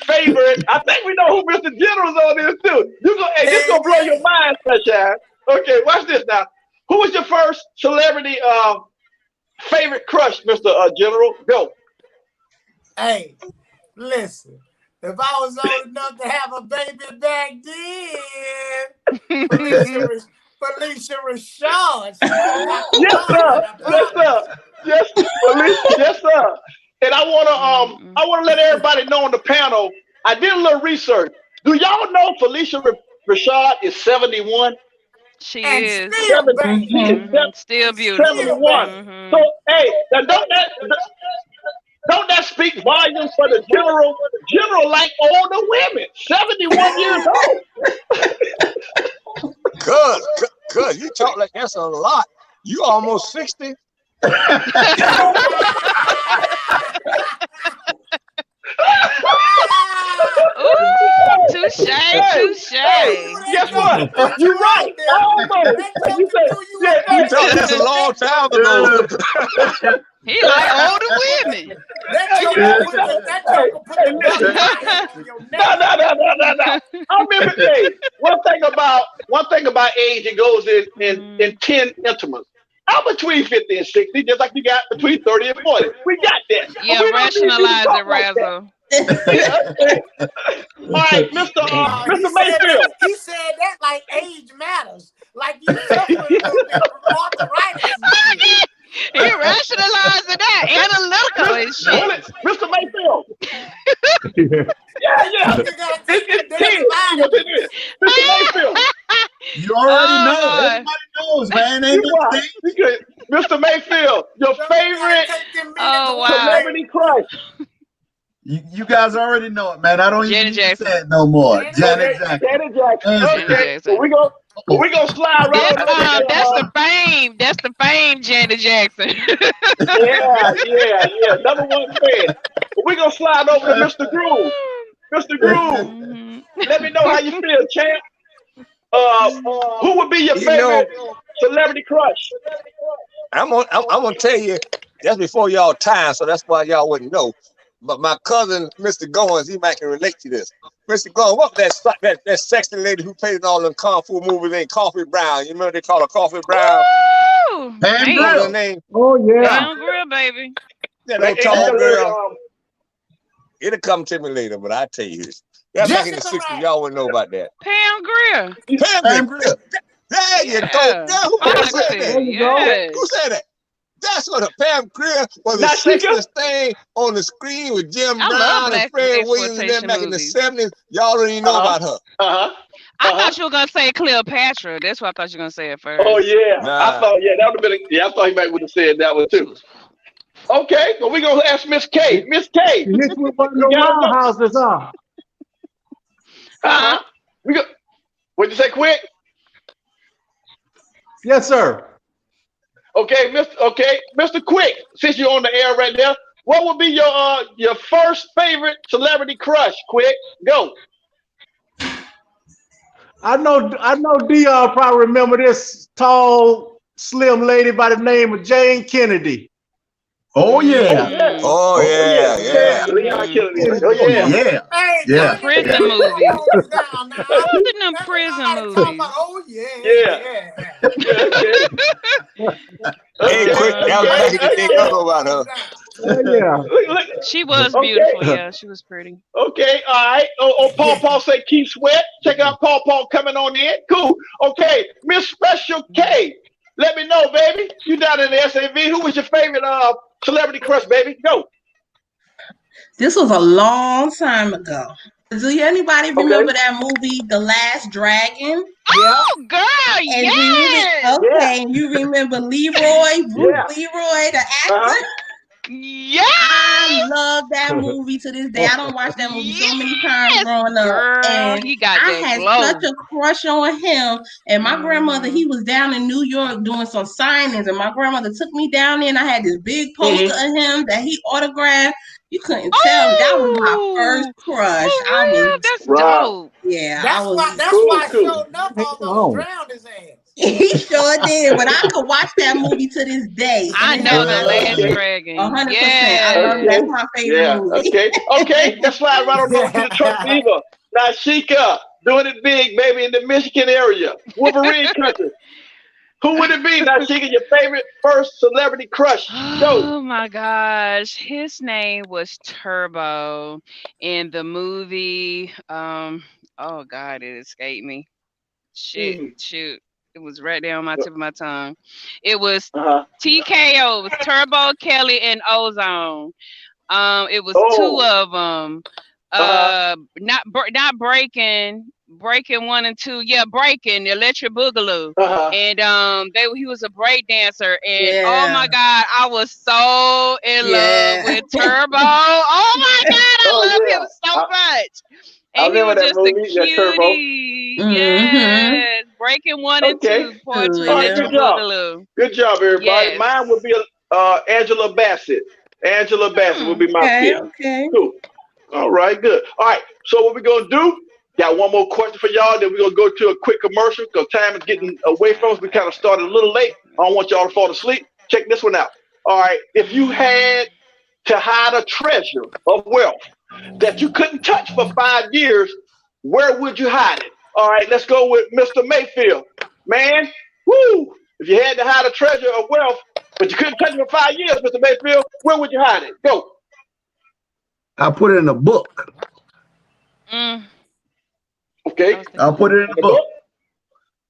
favorite? I think we know who Mr. General's on here too. This gonna blow your mind, sunshine. Okay, watch this now. Who was your first celebrity favorite crush, Mr. General? Go. Hey, listen. If I was old enough to have a baby back then, Felicia Rashad. Yes, Felicia. Yes, sir. And I wanna let everybody know on the panel. I did a little research. Do y'all know Felicia Rashad is 71? She is Still beautiful. 71. So hey, now don't that speak volumes for the general? General like older women, 71 years old. Cuz you talk like that's a lot. You almost 60. Touche. Guess what? You're right. Almost. You talk this a long time ago. He like older women. No. I remember one thing about age, it goes in 10 increments. I'm between 50 and 60, just like you got between 30 and 40. We got that. Yeah, rationalize it, Razzo. All right, Mr. Mayfield. He said that like age matters. Like you suffering a little bit from arthritis and shit. He rationalizing that analytical and shit. Mr. Mayfield. Yeah. It's 10. Mr. Mayfield. You already know. Everybody knows, man. Ain't Mr. Mayfield, your favorite celebrity crush. You guys already know it, man. I don't even need to say it no more. Janet Jackson. Okay. So we gonna slide right on. That's the fame, Janet Jackson. Yeah. Number one fan. We're gonna slide over to Mr. Groove. Mr. Groove, let me know how you feel, champ. Who would be your favorite celebrity crush? I'm gonna tell you, that's before y'all time, so that's why y'all wouldn't know. But my cousin, Mr. Goins, he might can relate to this. Mr. Goins, what that sexy lady who played in all them kung fu movies named Coffee Brown? You remember they call her Coffee Brown? Ooh, Pam Grill. Name? Oh yeah. Pam Grill, baby. Yeah, that tall girl. It'll come to me later, but I tell you this. That's back in the 60s. Y'all wouldn't know about that. Pam Grill. Pam Grill. There you go. Who said that? Who said that? That's what a Pam Grill was the sexiest thing on the screen with Jim Brown and Fred Williams and them back in the 70s. Y'all don't even know about her. I thought you were gonna say Cleopatra. That's what I thought you were gonna say at first. Oh yeah. Nah. I thought that would have been I thought he might would have said that one too. Okay, well we're gonna ask Miss K. Miss K. You hit with one of the wild houses, huh? What'd you say, quick? Yes, sir. Okay, Mr. Quick, since you're on the air right now, what would be your first favorite celebrity crush? Quick, go. I know Dion probably remember this tall, slim lady by the name of Jane Kennedy. Oh yeah. Oh yeah. Leon Kennedy. Oh yeah. Yeah. Prison movies. I was in them prison movies. Oh yeah. Hey, quick, that was back in the day. I know about her. Yeah. Look. She was beautiful. Yeah, she was pretty. Okay, all right. Paul say keep sweat. Check out Paul coming on in. Cool. Okay, Miss Special K. Let me know, baby. You down in the SAV. Who was your favorite celebrity crush, baby? Go. This was a long time ago. Do anybody remember Okay. that movie, The Last Dragon? Oh, girl, And yes. you remember Leroy, Bruce Leroy, the actor? Yes. I love that movie to this day. I don't watch that movie so many times growing up. Girl, And he got I that had glow. such a crush on him. And my grandmother, he was down in New York doing some signings. And my grandmother took me down there and I had this big poster of him that he autographed. You couldn't tell. That was my first crush. For real? That's dope. Yeah, That's why showed enough almost drowned his ass. He sure did, but I could watch that movie to this day. I know The Last Dragon. 100%. Yes. I love it. That's my favorite movie. Okay. Let's slide right on over to the truck diva. Nashika, doing it big, baby, in the Michigan area. Wolverine country. Who would it be, Nashika, your favorite first celebrity crush? Go. Oh my gosh. His name was Turbo in the movie. Oh God, it escaped me. Shoot. It was right there on my tip of my tongue. It was TKO. It was Turbo, Kelly, and Ozone. It was two of them. Not Breaking 1 and 2. Yeah, Breaking, Electric Boogaloo. And he was a break dancer. And oh my God, I was so in love with Turbo. Oh my God, I love him so much. And he was just a cutie. Yes. Breaking 1 and 2. Poor Electric Boogaloo. Good job, everybody. Yes. Mine would be Angela Bassett. Angela Bassett would be my pick. Okay. Cool. All right, good. All right, so what we're going to do, got one more question for y'all, then we're going to go to a quick commercial because time is getting away from us. We kind of started a little late. I don't want y'all to fall asleep. Check this one out. All right, if you had to hide a treasure of wealth that you couldn't touch for 5 years, where would you hide it? All right, let's go with Mr. Mayfield. Man, woo! If you had to hide a treasure of wealth, but you couldn't touch it for 5 years, Mr. Mayfield, where would you hide it? Go. I'll put it in a book. Okay. I'll put it in a book.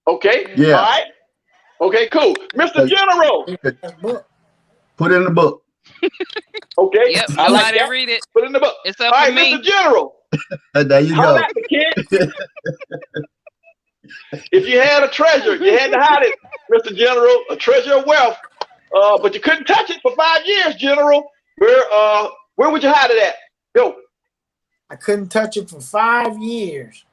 Okay. Yeah. All right. Okay, cool. Mr. General. Put it in the book. Okay. Yep. I like Nobody that. read it. Put it in the book. It's up All to right, me. Mr. General. There you How go. about the kid? If you had a treasure, you had to hide it, Mr. General, a treasure of wealth, but you couldn't touch it for 5 years, General. Where would you hide it at? Go. I couldn't touch it for 5 years.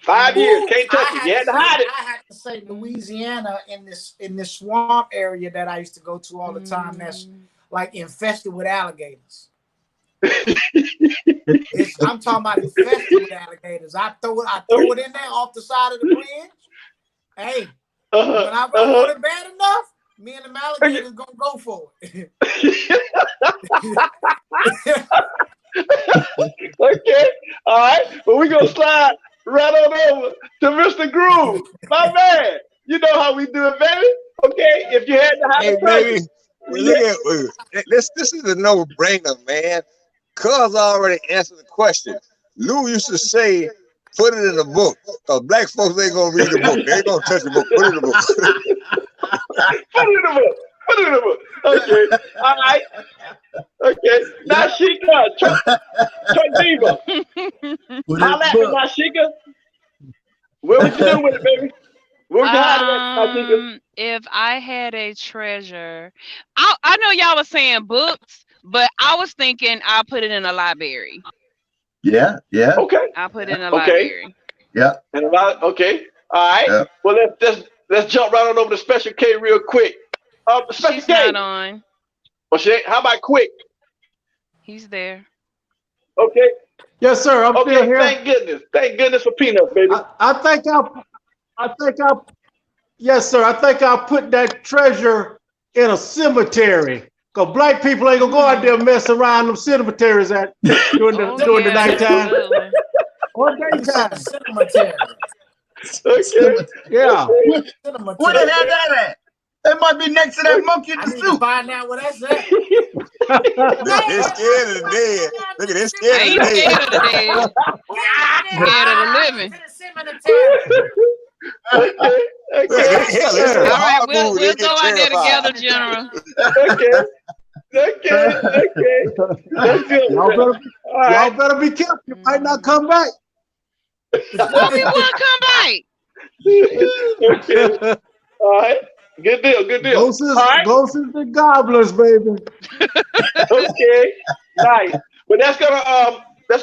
5 years, can't touch it. You had to hide it. I had to say Louisiana in this swamp area that I used to go to all the time. That's like infested with alligators. I'm talking about infested with alligators. I throw it in there off the side of the bridge. Hey, when I want it bad enough, me and the alligators gonna go for it. Okay, all right. Well, we're gonna slide right on over to Mr. Groove. My man, you know how we do it, baby. Okay, if you had to hide a baby, look at this is a no-brainer, man. Cuz already answered the question. Lou used to say, put it in the book. Because black folks ain't gonna read the book. They ain't gonna touch the book. Put it in the book. Put it in the book. Put it in the book. Okay. All right. Okay. Nashika, Truck Diva. Holla at me, Nashika. What would you do with it, baby? What would you hide it at, Nashika? If I had a treasure, I know y'all was saying books, but I was thinking I'll put it in a library. Yeah. Okay. I'll put it in a library. Yeah. And okay. All right. Yeah. Well, let's jump right on over to Special K real quick. Special She's K. not on. Well, how about Quick? He's there. Okay. Yes, sir. I'm still here. Thank goodness. Thank goodness for peanuts, baby. I think I'll put that treasure in a cemetery. Because black people ain't gonna go out there and mess around them cemeteries during the nighttime. Or daytime. Cemetery. Okay. Yeah. Where the hell that at? It might be next to that monkey in I the need suit. to find out where that's at. They're scared of the dead. Look at this, I scared ain't of the dead. scared of the dead. I'm scared of the living. Okay. Okay. Hell, it's All a right, hard movie. we'll They go get out there terrified. together, General. Okay. That's good. Y'all better be careful. You might not come back. Well, we will come back. Okay. All right. Good deal. Ghosts All right. and goblins, baby. Okay. Nice. But that's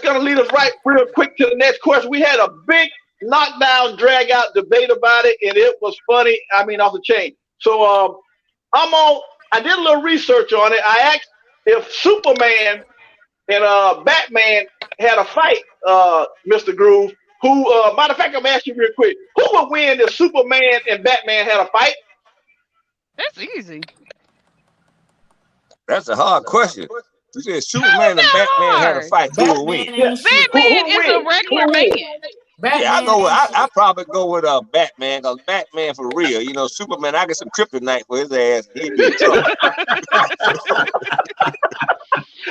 gonna lead us right real quick to the next question. We had a big knockdown, drag out debate about it, and it was funny. I mean, off the chain. So I did a little research on it. I asked if Superman and Batman had a fight, Mr. Groove. Matter of fact, I'm asking you real quick. Who would win if Superman and Batman had a fight? That's easy. That's a hard question. You said Superman and Batman had a fight. Who will win? Batman is a regular man. Yeah, I probably go with Batman, because Batman for real. You know, Superman, I get some kryptonite for his ass. He'd be in trouble.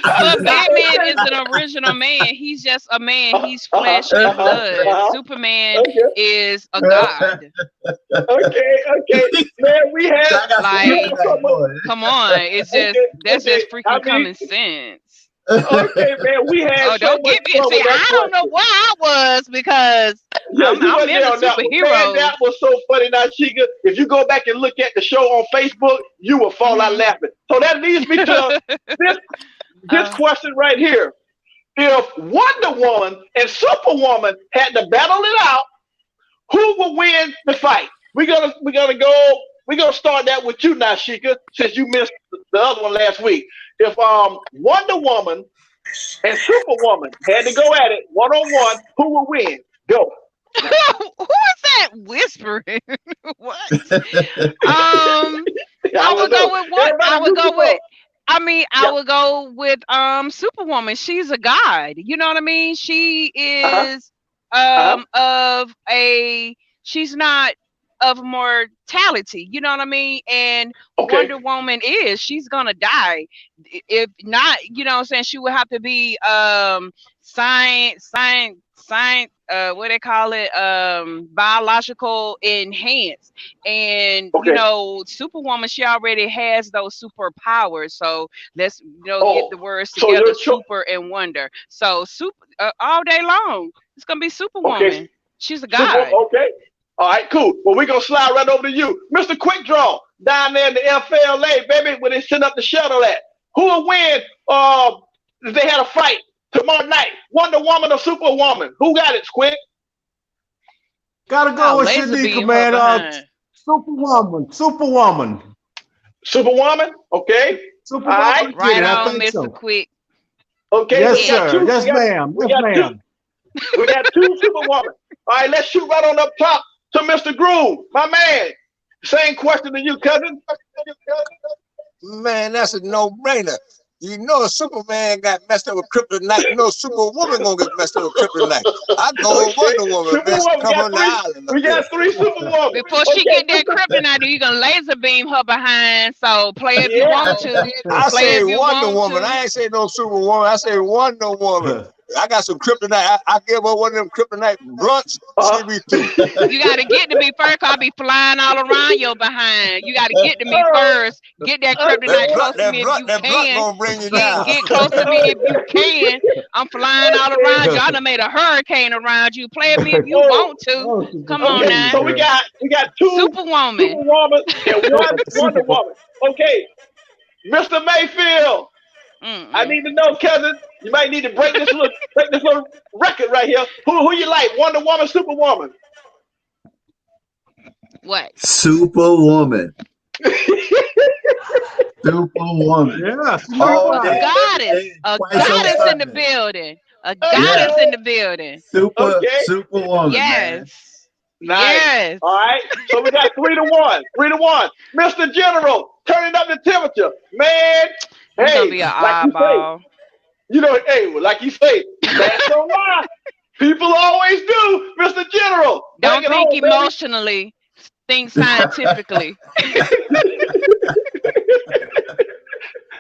But Batman is an original man. He's just a man. He's flesh and blood. Superman is a god. Okay. Man, we had come on. It's just that's just freaking common sense. Okay, man, we had don't get me. See, I don't know where I was because I'm in a superhero. Man, that was so funny, Nashika. If you go back and look at the show on Facebook, you will fall out laughing. So that leads me to this question right here. If Wonder Woman and Superwoman had to battle it out, who will win the fight? We're gonna start that with you, Nashika, since you missed the other one last week. If Wonder Woman and Superwoman had to go at it one-on-one, who will win? Go. Who is that whispering? What? I would go with what? I would go with Superwoman. She's a god. You know what I mean? She is she's not of mortality, you know what I mean? And Wonder Woman she's gonna die. If not, you know what I'm saying, she would have to be science what they call it, biological enhanced. And you know, Superwoman, she already has those superpowers. So let's get the words together, super and wonder. So all day long, it's gonna be Superwoman. She's a god. All right, cool. Well, we're going to slide right over to you. Mr. Quick Draw, down there in the FLA, baby, where they send up the shuttle at. Who will win if they had a fight tomorrow night? Wonder Woman or Superwoman? Who got it, Quick? Gotta go with Shanika, man. Superwoman. Okay. Superwoman. All right. Right on, Mr. Quick. Okay. Yes, sir. Yes, ma'am. We got two Superwoman. All right, let's shoot right on up top to Mr. Groove, my man. Same question to you, cousin. Man, that's a no-brainer. You know, Superman got messed up with kryptonite. You know, Superwoman gonna get messed up with kryptonite. I go with Wonder Woman. We got three Superwoman. Before she get that kryptonite, you gonna laser beam her behind. So play if you want to. I say Wonder Woman. I ain't say no Superwoman. I say Wonder Woman. I got some kryptonite. I give her one of them kryptonite blunts. She be through. You got to get to me first. I'll be flying all around your behind. You got to get to me first. Get that kryptonite close to me if you can. Get close to me if you can. I'm flying all around you. I done made a hurricane around you. Play with me if you want to. Come on now. So we got two Superwoman and one Wonder Woman. Okay, Mr. Mayfield. I need to know, cousin. You might need to break this little record right here. Who you like? Wonder Woman, Superwoman? What? Superwoman. Superwoman. Yeah. A goddess in the building. A goddess in the building. Superwoman. Yes. Nice. Yes. All right. So we got 3-1. 3-1. Mr. General, turning up the temperature. Man. It's gonna be an eyeball. Like you say, that's so why. People always do, Mr. General. Don't think emotionally, think scientifically.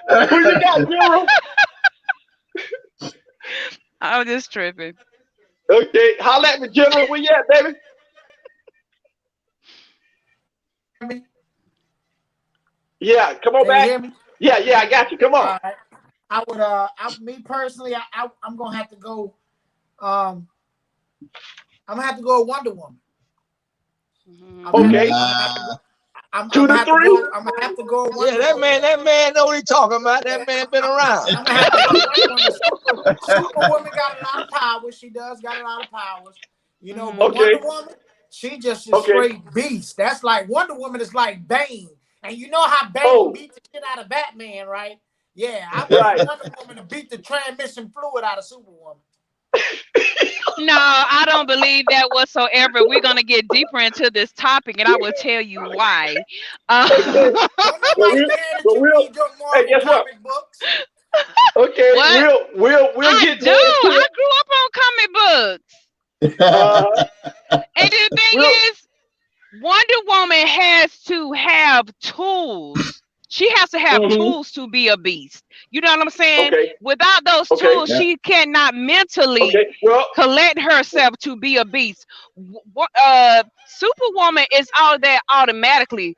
Who you got, General? I was just tripping. Okay, holla at me, General. Where you at, baby? me? Yeah, come on Can back. you hear me? Yeah, I got you. Come on. All right. I would, me personally, I'm gonna have to go. I'm gonna have to go with Wonder Woman. Okay. I'm 2 to 3. I'm gonna have to go. Yeah, that man know what he talking about. That man been around. I'm gonna have to go Wonder Woman. Superwoman got a lot of powers. She does got a lot of powers. You know, but Wonder Woman, she just a straight beast. That's like Wonder Woman is like Bane. And you know how Bane beat the shit out of Batman, right? Yeah, I want Wonder Woman to beat the transmission fluid out of Superwoman. No, I don't believe that whatsoever. We're going to get deeper into this topic, and I will tell you why. Hey, guess what? Okay, we'll get to it. I grew up on comic books. And the thing is, Wonder Woman has to have tools. She has to have tools to be a beast. You know what I'm saying? Without those tools, she cannot mentally collect herself to be a beast. Superwoman is all that automatically.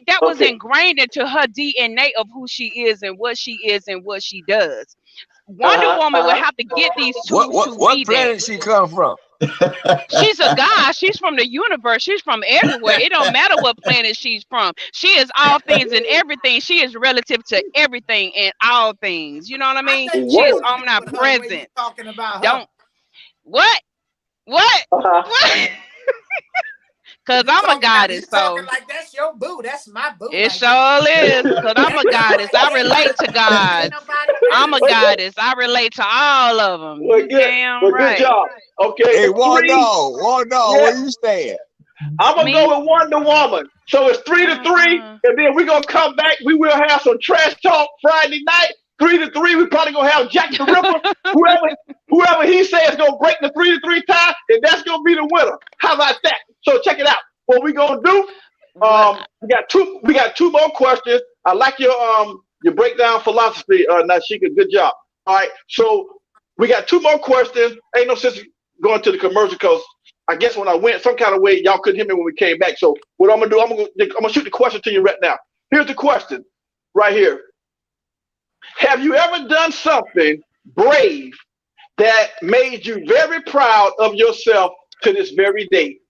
That was ingrained into her DNA of who she is and what she does. Wonder Woman would have to get these tools what planet she come from? She's a god. She's from the universe. She's from everywhere. It don't matter what planet she's from. She is all things and everything. She is relative to everything and all things. You know what I mean? She is omnipresent. Talking about don't what? What? Cause I'm a goddess, so like that's your boo. That's my boo. It sure is. Cause I'm a goddess. I relate to God. I'm a goddess. I relate to all of them. Good job. Okay. Hey, Wanda, where you stand? I'm gonna go with Wonder Woman. So it's 3 to 3, and then we're gonna come back. We will have some trash talk Friday night. 3 to 3. We're probably gonna have Jack the Ripper. whoever he says is gonna break the 3 to 3 tie, and that's gonna be the winner. How about that? So check it out. What we gonna do? We got two more questions. I like your breakdown philosophy, Nashika. Good job. All right. So we got 2 more questions. Ain't no sense going to the commercial because I guess when I went some kind of way, y'all couldn't hear me when we came back. So what I'm gonna do? I'm gonna shoot the question to you right now. Here's the question, right here. Have you ever done something brave that made you very proud of yourself to this very day?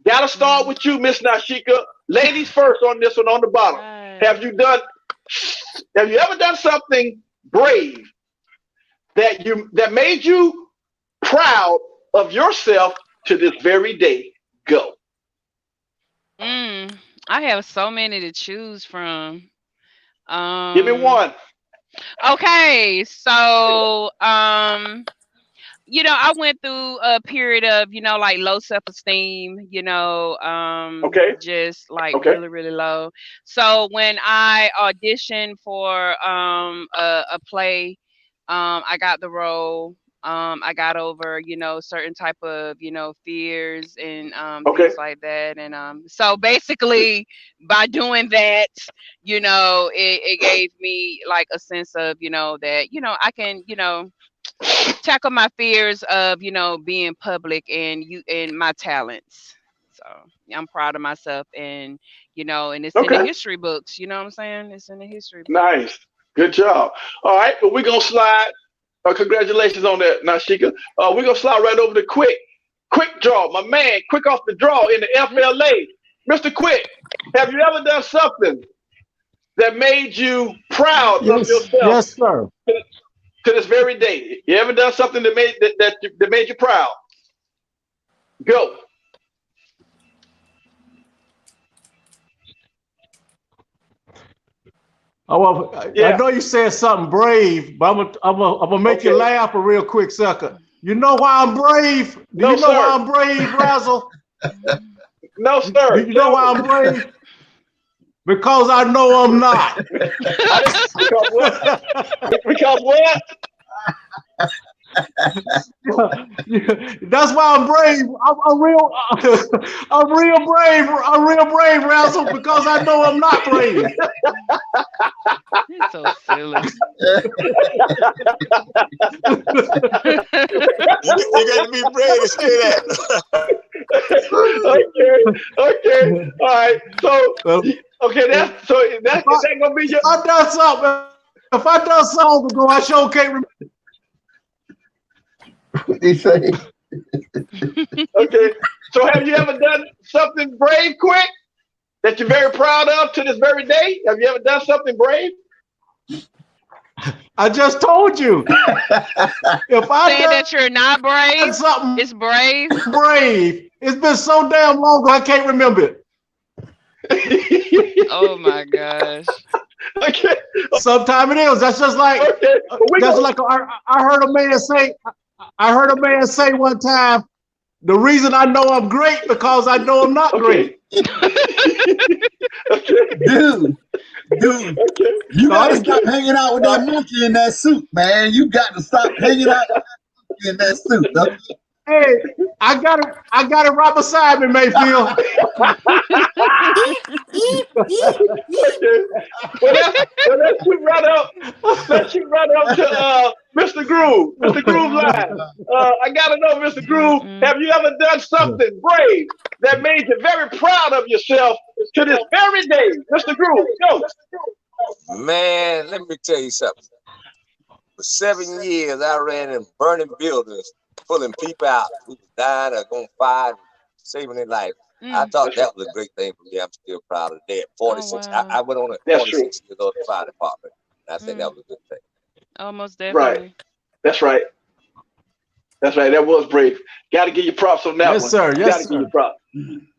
Gotta start with you, Miss Nashika. Ladies first on this one on the bottom. Have you ever done something brave that made you proud of yourself to this very day? Go. I have so many to choose from. Give me one. Okay, so I went through a period of, like low self-esteem, just like really, really low. So when I auditioned for a play, I got the role. I got over, certain type of, fears and things like that. And so basically by doing that, it gave me like a sense of, that, I can, tackle my fears of, being public and my talents. So I'm proud of myself, and and it's in the history books. You know what I'm saying? It's in the history books. Nice, good job. All right, but we're gonna slide. Congratulations on that, Nashika. We're gonna slide right over to Quick Draw, my man. Quick off the draw in the FLA, Mr. Quick. Have you ever done something that made you proud of yourself? Yes, sir. To this very day, you ever done something that made you proud? Go. I know you said something brave, but I'm gonna make you laugh a real quick second. You know why I'm brave? Do you know why I'm brave, Razzle? No, sir. Do you know why I'm brave? Because I know I'm not. Because what? Because what? That's why I'm brave. I'm real brave, Razzle, because I know I'm not brave. It's so silly. You got to be brave to say that. Okay. All right. So okay, that's that gonna be your. If I done something ago, I sure can't remember. What they say? Okay. So have you ever done something brave, quick, that you're very proud of to this very day? Have you ever done something brave? I just told you. If I Saying that you're not brave, something it's brave. brave, it's been so damn long I can't remember it. Oh my gosh. Okay. Sometime it is. That's just like I heard a man say. I heard a man say one time, the reason I know I'm great because I know I'm not great. Dude, you gotta stop hanging out with that monkey in that suit, man. You got to stop hanging out with that monkey in that suit. Okay? Hey, I got it right beside me, Mayfield. Let's shoot right up to Mr. Groove. Mr. Groove line. I gotta know, Mr. Groove, have you ever done something brave that made you very proud of yourself to this very day? Mr. Groove, go. Man, let me tell you something. For 7 years, I ran in burning buildings, pulling people out who was dying or going to fire, saving their life. I thought that was a great thing for me. I'm still proud of that. 46. Oh, wow. I went on at 46 years old, the fire department. And I think that was a good thing. Almost definitely. Right. That's right. That's right. That was brave. Got to give you props on that one. Sir. Yes, Got to give you props.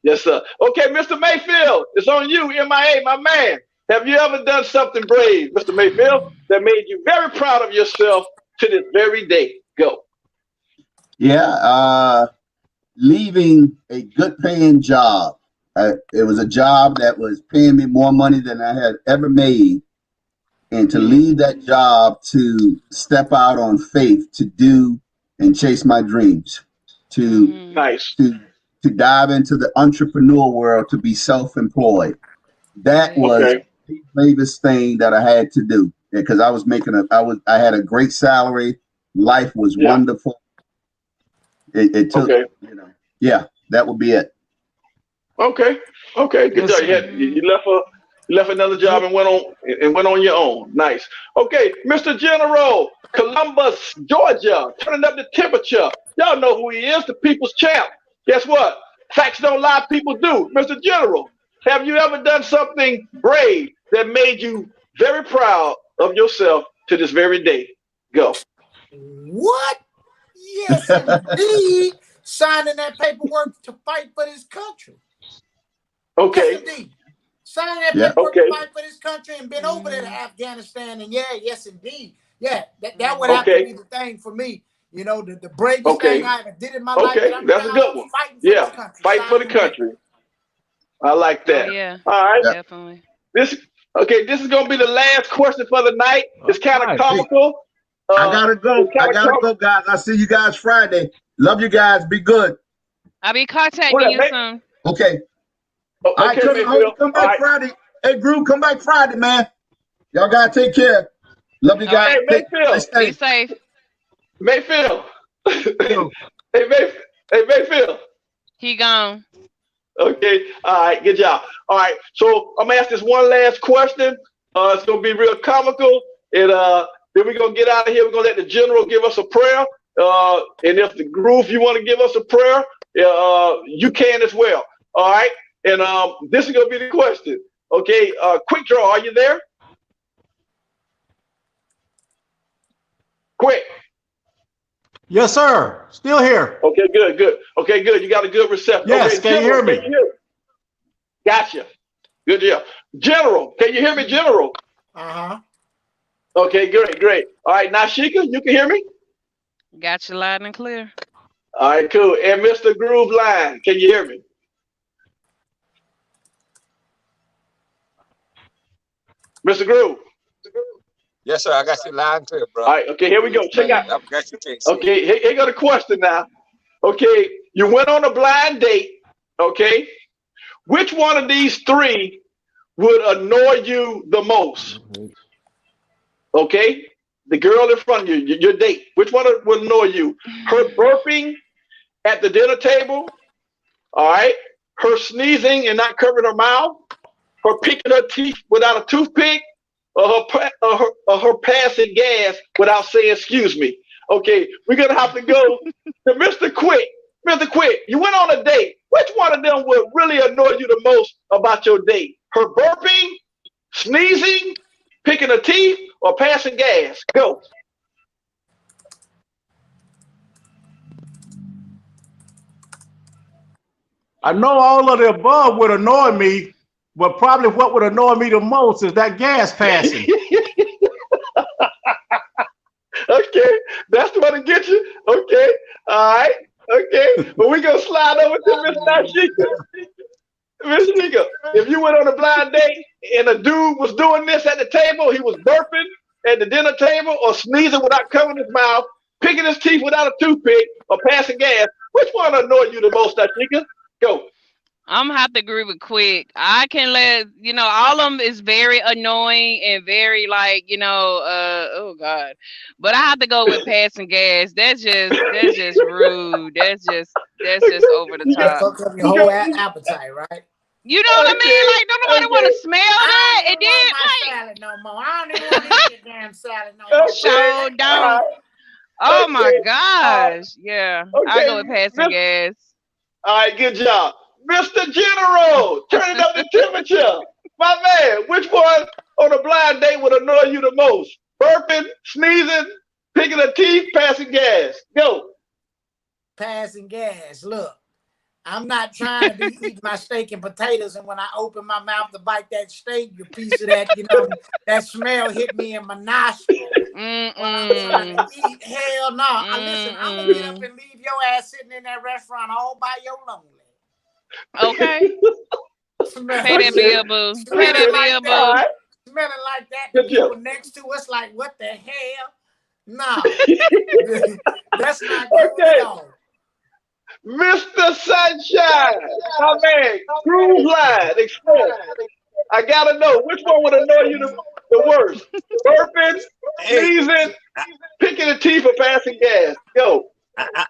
Yes, sir. Okay, Mr. Mayfield, it's on you, MIA, my man. Have you ever done something brave, Mr. Mayfield, that made you very proud of yourself to this very day? Go. Yeah, leaving a good paying job. It was a job that was paying me more money than I had ever made. And to leave that job to step out on faith to do and chase my dreams, to dive into the entrepreneur world, to be self-employed. That was the bravest thing that I had to do, because I was I had a great salary. Life was wonderful. It took, that would be it. Okay. Good job. You left another job and went on your own. Nice. Okay, Mr. General, Columbus, Georgia, turning up the temperature. Y'all know who he is, the people's champ. Guess what? Facts don't lie, people do. Mr. General, have you ever done something brave that made you very proud of yourself to this very day? Go. What? Yes, indeed. Signing that paperwork to fight for this country. Okay. Yes, indeed. Signing that paperwork to fight for this country and been over there to Afghanistan. And yes, indeed. Yeah, that would have to be the thing for me. You know, the bravest thing I ever did in my life. Okay, that's a good one. Yeah, fight for the country. I like that. Oh, yeah. All right. Definitely. This is gonna be the last question for the night. It's kind of comical. I gotta go, guys. I'll see you guys Friday. Love you guys. Be good. I'll be contacting you soon. Okay. All right, come back Friday. Hey, Groove, come back Friday, man. Y'all gotta take care. Love you guys. Hey, Mayfield. Be safe. Mayfield. Hey, Mayfield. He gone. Okay. All right. Good job. All right. So I'm gonna ask this one last question. It's gonna be real comical, and then we're gonna get out of here. We're gonna let the general give us a prayer. And if the Groove, you want to give us a prayer, you can as well. All right. And this is gonna be the question. Okay. Quick draw. Are you there? Quick. Yes, sir. Still here. Okay, good. Okay, good. You got a good reception. Yes, okay, can you hear me? Gotcha. Good deal. General, can you hear me, General? Uh-huh. Okay, great. All right, Nashika, you can hear me? Got you loud and clear. All right, cool. And Mr. Groove Line, can you hear me? Mr. Groove. Yes, sir. I got you loud and clear, bro. All right, okay, here we go. Check out. I got you can't see. Okay, here go the question now. Okay, you went on a blind date, okay? Which one of these three would annoy you the most? Okay, the girl in front of you, your date. Which one would annoy you? Her burping at the dinner table, all right? her sneezing and not covering her mouth, her picking her teeth without a toothpick, or her passing gas without saying excuse me. Okay, we're gonna have to go to Mr. Quick. Mr. Quick, you went on a date. Which one of them would really annoy you the most about your date? Her burping, sneezing, picking her teeth, or passing gas? Go. I know all of the above would annoy me, but probably what would annoy me the most is that gas passing. Okay, that's what to get you. Okay, all right. Okay, but we're gonna slide over to Miss Nashika. Miss Nashika, if you went on a blind date and a dude was doing this at the table, he was burping at the dinner table or sneezing without covering his mouth, picking his teeth without a toothpick, or passing gas, which one annoyed you the most, Nashika? Go. I'm gonna have to agree with Quick. I can let all of them is very annoying and very oh God. But I have to go with passing gas. That's just rude. That's just over the top. Fuck up your whole appetite, right? You know what I mean? Like, don't nobody want to smell that. It did like salad no more. I don't even want to eat your damn salad no more. So don't. Oh my gosh. Yeah. I go with passing gas. All right, good job. Mr. General, turning up the temperature. My man, which one on a blind date would annoy you the most? Burping, sneezing, picking a teeth, passing gas. Go. Passing gas. Look, I'm not trying to be eating my steak and potatoes, and when I open my mouth to bite that steak, your piece of that, that smell hit me in my nostril. I'm trying to eat. Hell no. Listen, I'm going to get up and leave your ass sitting in that restaurant all by your lonely. Okay. Pay that bill, boo. Pay that bill, boo. Smelling like that. The people next to us like, what the hell? No. That's not good at all. Mr. Sunshine, my man, Cruise Line Express. I gotta know, which one would annoy you the worst? Burping, sneezing, picking the teeth, or passing gas? Go.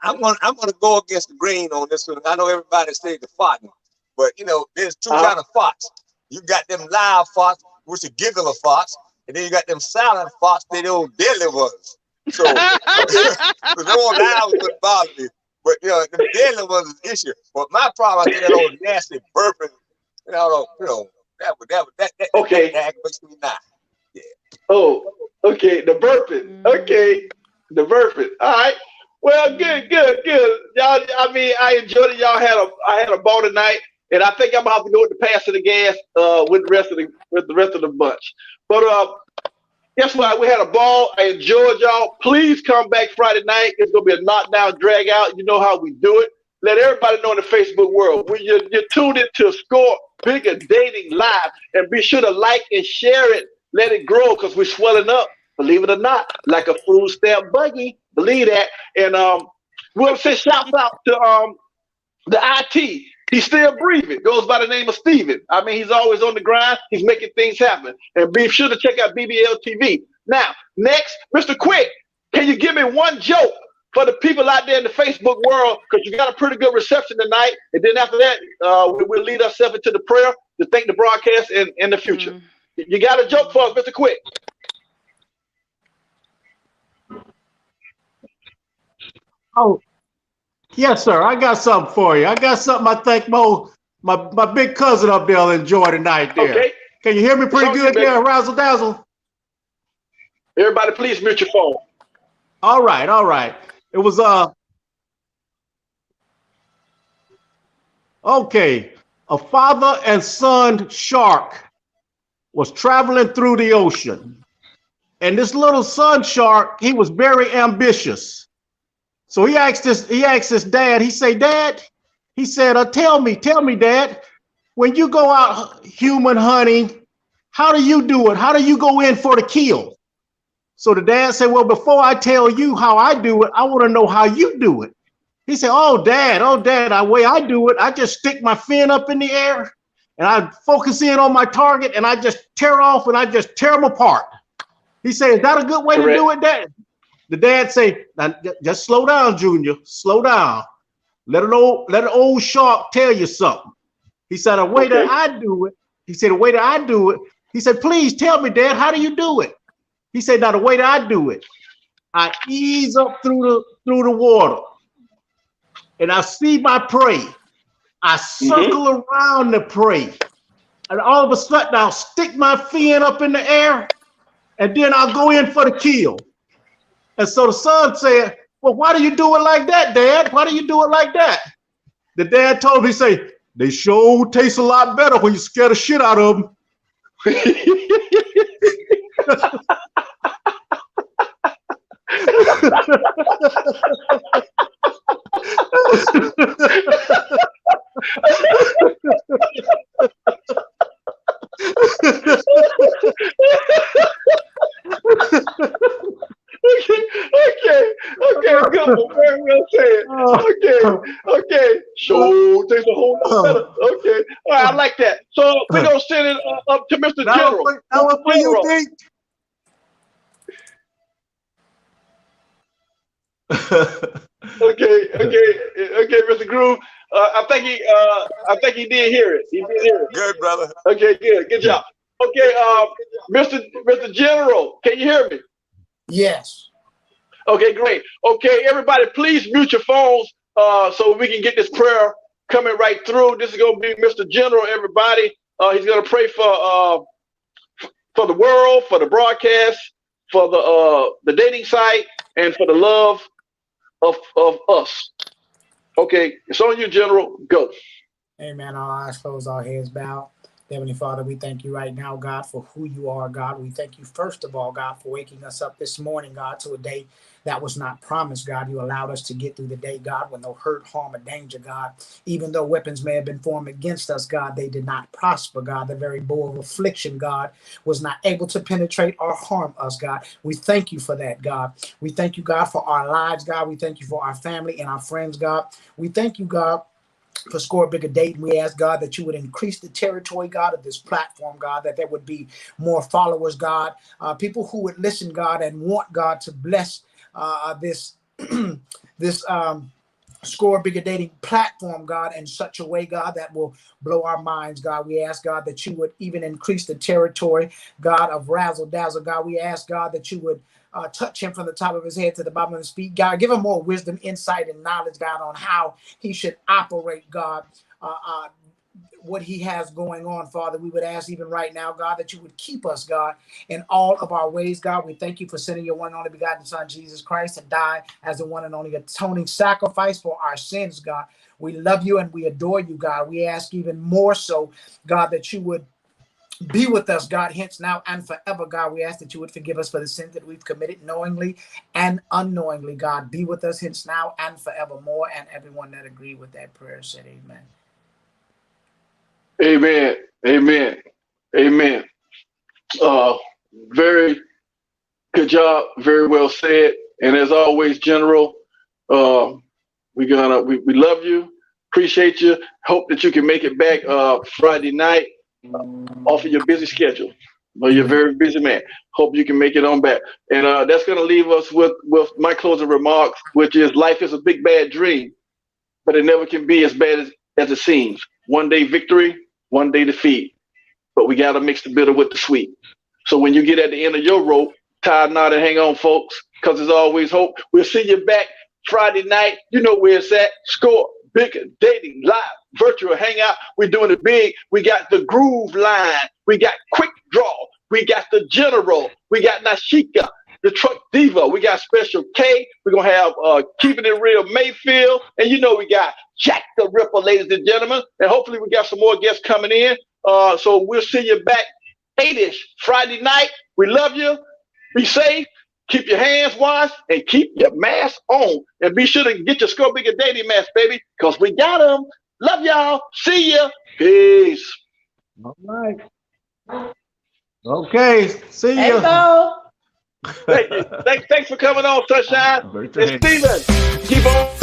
I'm gonna go against the grain on this one. I know everybody says the farting, but there's two kind of farts. You got them live farts, which are giggler farts, and then you got them silent farts, they old deadly ones. So the old live ones wouldn't bother me, but the deadly ones is the issue. But my problem, I think that old nasty burping, that makes me not. Yeah. Oh, okay, the burping. Okay, the burping. All right. Well, good. Y'all, I enjoyed it. I had a ball tonight, and I think I'm gonna have to go with the pass of the gas with the rest of the bunch. But guess what? We had a ball. I enjoyed y'all. Please come back Friday night. It's gonna be a knockdown, drag out. You know how we do it. Let everybody know in the Facebook world when you're tuned into Score Bigger Dating Live, and be sure to like and share it. Let it grow because we're swelling up. Believe it or not, like a food stamp buggy. Believe that. And we'll say shouts out to the IT. He's still breathing. Goes by the name of Steven. He's always on the grind. He's making things happen. And be sure to check out BBL TV. Now, next, Mr. Quick, can you give me one joke for the people out there in the Facebook world? Because you got a pretty good reception tonight. And then after that, we'll lead ourselves into the prayer to thank the broadcast in the future. You got a joke for us, Mr. Quick? Oh, yes, sir. I got something for you. I got something I think my big cousin up there will enjoy tonight there. Okay. Can you hear me pretty good there, Razzle Dazzle? Everybody, please mute your phone. All right. It was okay. A father and son shark was traveling through the ocean, and this little son shark, he was very ambitious. So he asked his dad, he said, Dad, he said, tell me, Dad, when you go out human hunting, how do you do it? How do you go in for the kill? So the dad said, well, before I tell you how I do it, I want to know how you do it. He said, oh, Dad, the way I do it, I just stick my fin up in the air and I focus in on my target and I just tear off and I just tear them apart. He said, is that a good way to do it, Dad? The dad say, now, just slow down, Junior. Slow down. Let an old shark tell you something. He said, the way that I do it, he said, the way that I do it, he said, please tell me, Dad, how do you do it? He said, now the way that I do it, I ease up through the water and I see my prey. I circle around the prey. And all of a sudden I'll stick my fin up in the air and then I'll go in for the kill. And so the son said, well, why do you do it like that, Dad? Why do you do it like that? The dad told me, he said, they sure taste a lot better when you scare the shit out of them. Okay, good one. Very well said. Okay. Sure, takes a whole lot better. Okay, all right, I like that. So we're gonna send it up to Mr. General. That was for you, Pete. Okay, Mr. Groove. I think he did hear it. He did hear it. Good, brother. Okay, good job. Okay, Mr. General, can you hear me? Yes. Okay, great. Okay, everybody, please mute your phones so we can get this prayer coming right through. This is going to be Mr. General, everybody. He's going to pray for the world, for the broadcast, for the dating site, and for the love of us. Okay, it's on you, General. Go. Amen. Our eyes closed, our heads bowed. Heavenly Father, we thank you right now, God, for who you are, God. We thank you, first of all, God, for waking us up this morning, God, to a day that was not promised, God. You allowed us to get through the day, God, with no hurt, harm, or danger, God. Even though weapons may have been formed against us, God, they did not prosper, God. The very bow of affliction, God, was not able to penetrate or harm us, God. We thank you for that, God. We thank you, God, for our lives, God. We thank you for our family and our friends, God. We thank you, God, for Score Bigger Dating. We ask, God, that you would increase the territory, God, of this platform, God, that there would be more followers, God, people who would listen, God, and want God to bless this Score Bigger Dating platform, God, in such a way, God, that will blow our minds, God. We ask, God, that you would even increase the territory, God, of Razzle Dazzle, God. We ask, God, that you would touch him from the top of his head to the bottom of his feet. God, give him more wisdom, insight, and knowledge, God, on how he should operate, God, what he has going on, Father. We would ask even right now, God, that you would keep us, God, in all of our ways, God. We thank you for sending your one and only begotten Son, Jesus Christ, to die as the one and only atoning sacrifice for our sins, God. We love you and we adore you, God. We ask even more so, God, that you would be with us, God, hence now and forever, God. We ask that you would forgive us for the sins that we've committed knowingly and unknowingly, God. Be with us hence now and forevermore. And everyone that agreed with that prayer said amen. Amen. Amen. Amen. Very good job. Very well said. And as always, General, we love you. Appreciate you. Hope that you can make it back Friday night off of your busy schedule. Well, you're a very busy man. Hope you can make it on back. And that's going to leave us with my closing remarks, which is life is a big bad dream, but it never can be as bad as it seems. One day victory, one day defeat. But we got to mix the bitter with the sweet. So when you get at the end of your rope, tie a knot and hang on, folks, because there's always hope. We'll see you back Friday night. You know where it's at. Score Bigger Dating Live Virtual Hangout. We're doing it big. We got the Groove Line. We got Quick Draw. We got the General. We got Nashika, the Truck Diva. We got Special K. We're going to have Keeping It Real Mayfield. And you know we got Jack the Ripper, ladies and gentlemen. And hopefully we got some more guests coming in. So we'll see you back 8-ish Friday night. We love you. Be safe. Keep your hands washed and keep your mask on. And be sure to get your Score Bigger Dating mask, baby, because we got them. Love y'all. See ya. Peace. All right. Okay. See Hey, ya. Thank you. Thanks for coming on, Sunshine. And Steven, keep on.